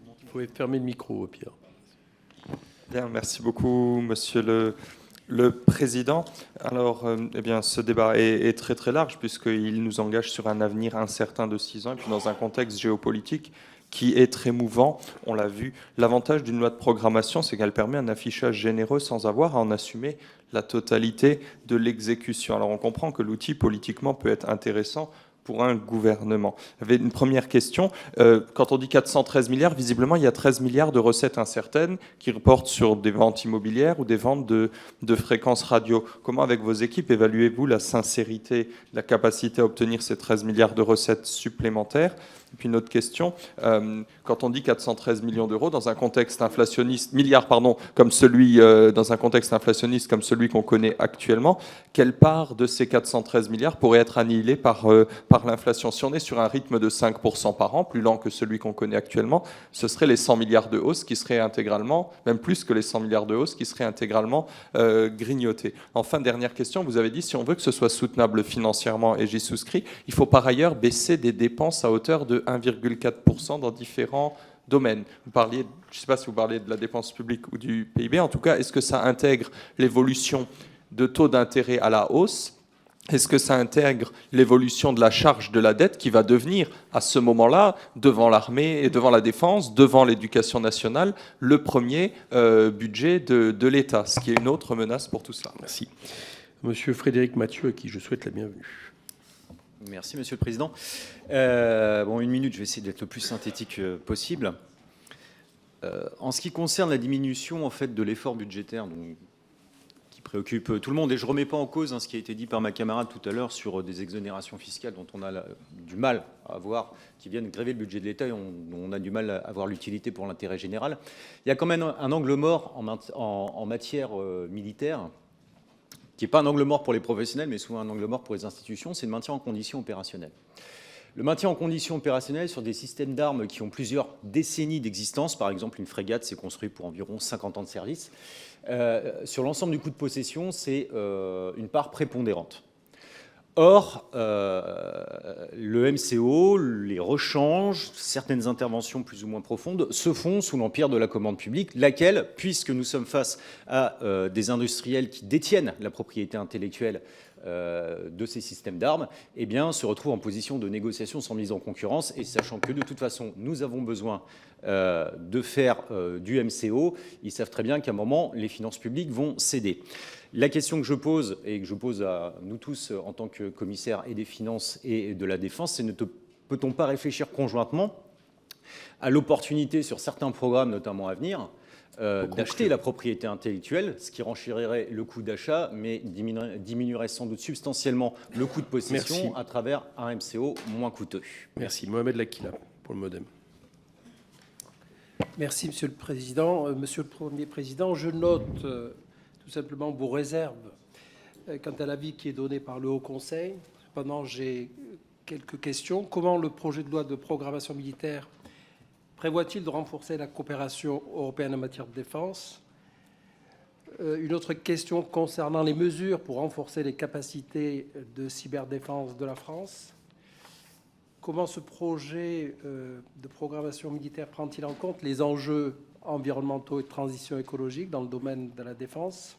A: Vous pouvez fermer le micro, Pierre.
L: Bien, merci beaucoup, Monsieur le Président. Alors, eh bien, ce débat est très très large puisqu'il nous engage sur un avenir incertain de 6 ans et puis dans un contexte géopolitique qui est très mouvant. On l'a vu. L'avantage d'une loi de programmation, c'est qu'elle permet un affichage généreux sans avoir à en assumer la totalité de l'exécution. Alors, on comprend que l'outil politiquement peut être intéressant pour un gouvernement. J'avais une première question. Quand on dit 413 milliards, visiblement, il y a 13 milliards de recettes incertaines qui reportent sur des ventes immobilières ou des ventes de fréquences radio. Comment, avec vos équipes, évaluez-vous la sincérité, la capacité à obtenir ces 13 milliards de recettes supplémentaires ? Et puis une autre question, quand on dit 413 millions d'euros dans un contexte inflationniste, comme celui, dans un contexte inflationniste comme celui qu'on connaît actuellement, quelle part de ces 413 milliards pourrait être annihilée par l'inflation? Si on est sur un rythme de 5% par an, plus lent que celui qu'on connaît actuellement, ce serait les 100 milliards de hausse qui seraient intégralement, même plus que les 100 milliards de hausse qui seraient intégralement grignotés. Enfin, dernière question, vous avez dit si on veut que ce soit soutenable financièrement, et j'y souscris, il faut par ailleurs baisser des dépenses à hauteur de 1,4% dans différents domaines. Vous parliez, je ne sais pas si vous parliez de la dépense publique ou du PIB, en tout cas, est-ce que ça intègre l'évolution de taux d'intérêt à la hausse? Est-ce que ça intègre l'évolution de la charge de la dette qui va devenir, à ce moment-là, devant l'armée et devant la défense, devant l'éducation nationale, le premier budget de l'État, ce qui est une autre menace pour tout cela?
A: Merci. Monsieur Frédéric Mathieu, à qui je souhaite la bienvenue.
M: Merci, Monsieur le Président. 1 minute, je vais essayer d'être le plus synthétique possible. En ce qui concerne la diminution en fait, de l'effort budgétaire qui préoccupe tout le monde, et je ne remets pas en cause ce qui a été dit par ma camarade tout à l'heure sur des exonérations fiscales dont on a du mal à avoir, qui viennent gréver le budget de l'État et on a du mal à avoir l'utilité pour l'intérêt général. Il y a quand même un angle mort en matière militaire, qui n'est pas un angle mort pour les professionnels, mais souvent un angle mort pour les institutions, c'est le maintien en conditions opérationnelles. Le maintien en conditions opérationnelles sur des systèmes d'armes qui ont plusieurs décennies d'existence, par exemple une frégate s'est construite pour environ 50 ans de service, sur l'ensemble du coût de possession, c'est une part prépondérante. Or, le MCO, les rechanges, certaines interventions plus ou moins profondes se font sous l'empire de la commande publique, laquelle, puisque nous sommes face à des industriels qui détiennent la propriété intellectuelle de ces systèmes d'armes, eh bien, se retrouve en position de négociation sans mise en concurrence, et sachant que de toute façon, nous avons besoin de faire du MCO, ils savent très bien qu'à un moment, les finances publiques vont céder. La question que je pose, et que je pose à nous tous en tant que commissaires et des finances et de la défense, c'est peut-on pas réfléchir conjointement à l'opportunité sur certains programmes, notamment à venir, d'acheter la propriété intellectuelle, ce qui renchérirait le coût d'achat, mais diminuerait sans doute substantiellement le coût de possession. Merci. À travers un MCO moins coûteux.
A: Merci. Mohamed Lakila pour le MoDem.
N: Merci, Monsieur le Président. Monsieur le Premier Président, je note tout simplement vos réserves quant à l'avis qui est donné par le Haut Conseil. Cependant, j'ai quelques questions. Comment le projet de loi de programmation militaire prévoit-il de renforcer la coopération européenne en matière de défense? Une autre question concernant les mesures pour renforcer les capacités de cyberdéfense de la France. Comment ce projet de programmation militaire prend-il en compte les enjeux environnementaux et de transition écologique dans le domaine de la défense?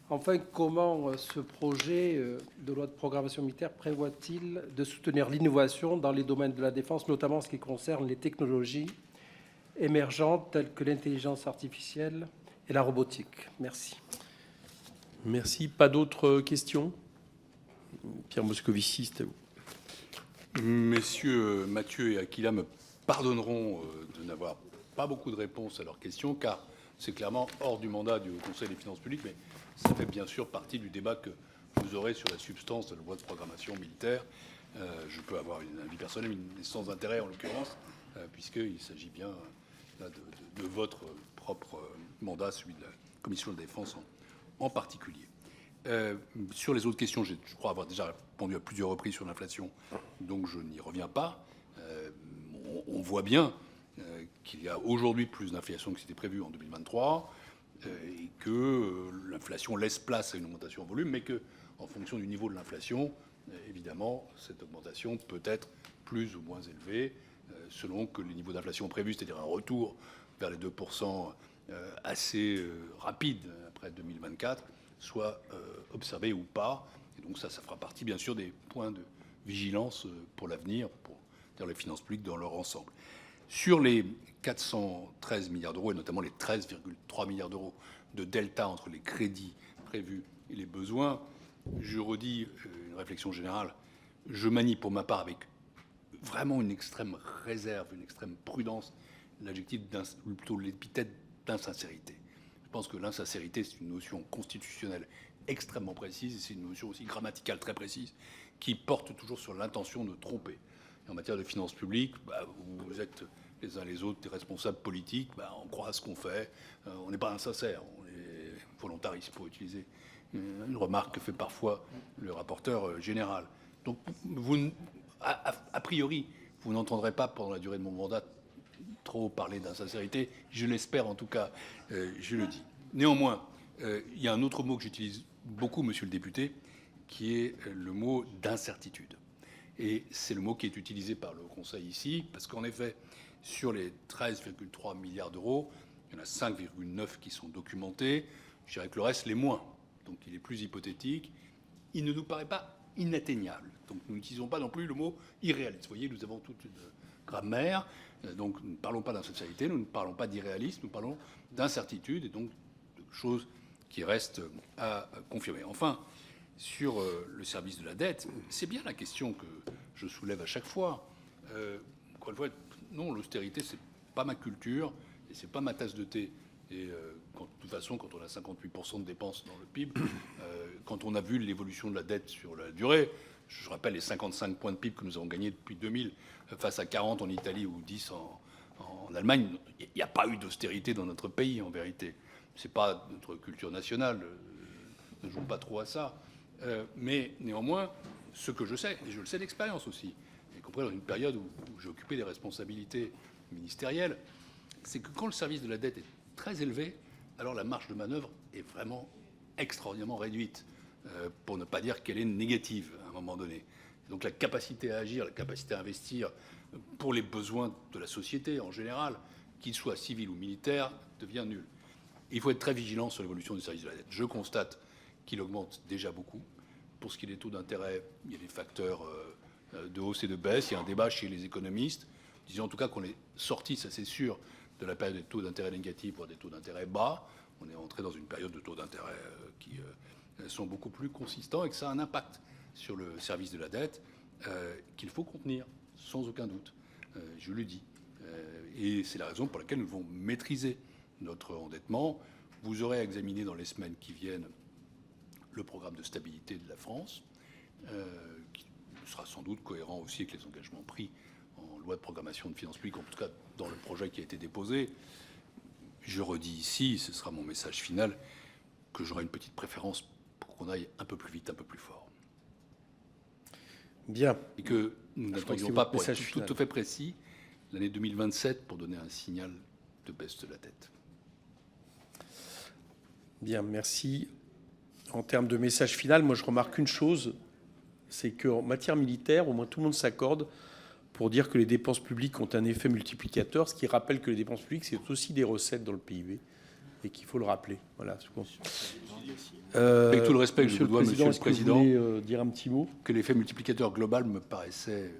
N: Enfin, comment ce projet de loi de programmation militaire prévoit-il de soutenir l'innovation dans les domaines de la défense, notamment en ce qui concerne les technologies émergentes telles que l'intelligence artificielle et la robotique? Merci.
A: Merci. Pas d'autres questions? Pierre Moscovici, c'est à vous.
C: Messieurs Mathieu et Aquila me pardonneront de n'avoir pas beaucoup de réponses à leurs questions, car c'est clairement hors du mandat du Haut Conseil des finances publiques, mais ça fait bien sûr partie du débat que vous aurez sur la substance de la loi de programmation militaire. Je peux avoir un avis personnel, mais sans intérêt en l'occurrence, puisqu'il s'agit bien de votre propre mandat, celui de la Commission de la Défense en particulier. Sur les autres questions, je crois avoir déjà répondu à plusieurs reprises sur l'inflation, donc je n'y reviens pas. On voit bien qu'il y a aujourd'hui plus d'inflation que c'était prévu en 2023 et que l'inflation laisse place à une augmentation en volume, mais que, en fonction du niveau de l'inflation, évidemment, cette augmentation peut être plus ou moins élevée selon que les niveaux d'inflation prévus, c'est-à-dire un retour vers les 2% assez rapide après 2024, soit observé ou pas. Et donc ça fera partie, bien sûr, des points de vigilance pour l'avenir, pour les finances publiques dans leur ensemble. Sur les 413 milliards d'euros, et notamment les 13,3 milliards d'euros de delta entre les crédits prévus et les besoins, je redis une réflexion générale. Je manie pour ma part avec vraiment une extrême réserve, une extrême prudence, l'adjectif, plutôt l'épithète d'insincérité. Je pense que l'insincérité, c'est une notion constitutionnelle extrêmement précise, et c'est une notion aussi grammaticale très précise, qui porte toujours sur l'intention de tromper. Et en matière de finances publiques, vous êtes les uns les autres des responsables politiques, on croit à ce qu'on fait, on n'est pas insincère, on est volontariste, pour utiliser une remarque que fait parfois le rapporteur général. Donc, a priori, vous n'entendrez pas pendant la durée de mon mandat trop parler d'insincérité, je l'espère en tout cas, je le dis. Néanmoins, il y a un autre mot que j'utilise beaucoup, monsieur le député, qui est le mot d'incertitude. Et c'est le mot qui est utilisé par le Conseil ici, parce qu'en effet, sur les 13,3 milliards d'euros, il y en a 5,9 qui sont documentés. Je dirais que le reste, les moins. Donc il est plus hypothétique. Il ne nous paraît pas inatteignable. Donc nous n'utilisons pas non plus le mot irréaliste. Vous voyez, nous avons toute une grammaire. Donc nous ne parlons pas d'insincérité, nous ne parlons pas d'irréalisme, nous parlons d'incertitude et donc de choses qui restent à confirmer. Enfin, sur le service de la dette, c'est bien la question que je soulève à chaque fois. Encore une fois, non, l'austérité, c'est pas ma culture, et ce n'est pas ma tasse de thé. Et de toute façon, quand on a 58% de dépenses dans le PIB, quand on a vu l'évolution de la dette sur la durée, je rappelle les 55 points de PIB que nous avons gagnés depuis 2000 face à 40 en Italie ou 10 en Allemagne, il n'y a pas eu d'austérité dans notre pays en vérité. Ce n'est pas notre culture nationale, ne jouons pas trop à ça. Mais néanmoins, ce que je sais, et je le sais d'expérience aussi, y compris dans une période où j'ai occupé des responsabilités ministérielles, c'est que quand le service de la dette est très élevé, alors la marge de manœuvre est vraiment extraordinairement réduite, pour ne pas dire qu'elle est négative à un moment donné. Donc la capacité à agir, la capacité à investir pour les besoins de la société en général, qu'ils soient civils ou militaires, devient nulle. Il faut être très vigilant sur l'évolution du service de la dette. Je constate qu'il augmente déjà beaucoup. Pour ce qui est des taux d'intérêt, il y a des facteurs de hausse et de baisse. Il y a un débat chez les économistes, disant en tout cas qu'on est sorti, ça c'est sûr, de la période des taux d'intérêt négatifs pour des taux d'intérêt bas. On est entré dans une période de taux d'intérêt qui sont beaucoup plus consistants et que ça a un impact sur le service de la dette qu'il faut contenir, sans aucun doute. Je le dis. Et c'est la raison pour laquelle nous devons maîtriser notre endettement. Vous aurez à examiner dans les semaines qui viennent le programme de stabilité de la France, qui sera sans doute cohérent aussi avec les engagements pris en loi de programmation de finances publiques, en tout cas dans le projet qui a été déposé. Je redis ici, ce sera mon message final, que j'aurai une petite préférence pour qu'on aille un peu plus vite, un peu plus fort.
A: Bien.
C: Et que nous n'attendions pas, pour être tout à fait précis, l'année 2027 pour donner un signal de baisse de la dette.
A: Bien, merci. En termes de message final, moi je remarque une chose, c'est qu'en matière militaire, au moins tout le monde s'accorde pour dire que les dépenses publiques ont un effet multiplicateur, ce qui rappelle que les dépenses publiques, c'est aussi des recettes dans le PIB et qu'il faut le rappeler. Voilà.
C: Avec tout le respect que je vous dois, Monsieur le Président,
A: vous voulez dire un petit mot ?
C: Que l'effet multiplicateur global me paraissait...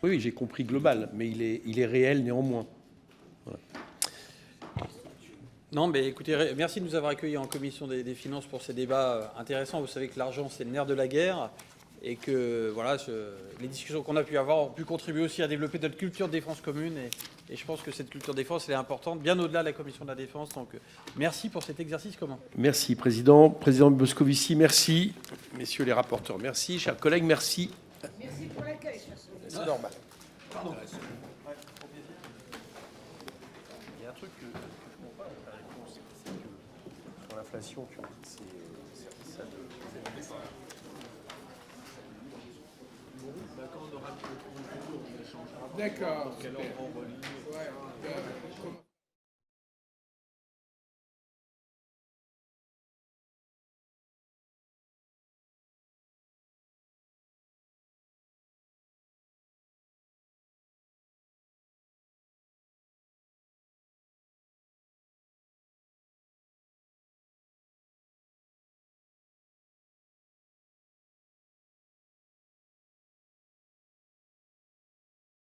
A: Oui, j'ai compris global, mais il est réel néanmoins. Voilà.
B: Non, mais écoutez, merci de nous avoir accueillis en commission des finances pour ces débats intéressants. Vous savez que l'argent, c'est le nerf de la guerre et que voilà, les discussions qu'on a pu avoir ont pu contribuer aussi à développer notre culture de défense commune. Et je pense que cette culture de défense, elle est importante, bien au-delà de la commission de la défense. Donc, merci pour cet exercice commun.
A: Merci, Président. Président Moscovici, merci. Messieurs les rapporteurs, merci. Chers collègues, merci.
I: Merci pour l'accueil.
A: C'est normal.
B: Pardon.
A: Il y a un truc que je ne comprends pas dans la réponse, c'est que sur l'inflation, tu as dit que c'est ça de...
N: D'accord.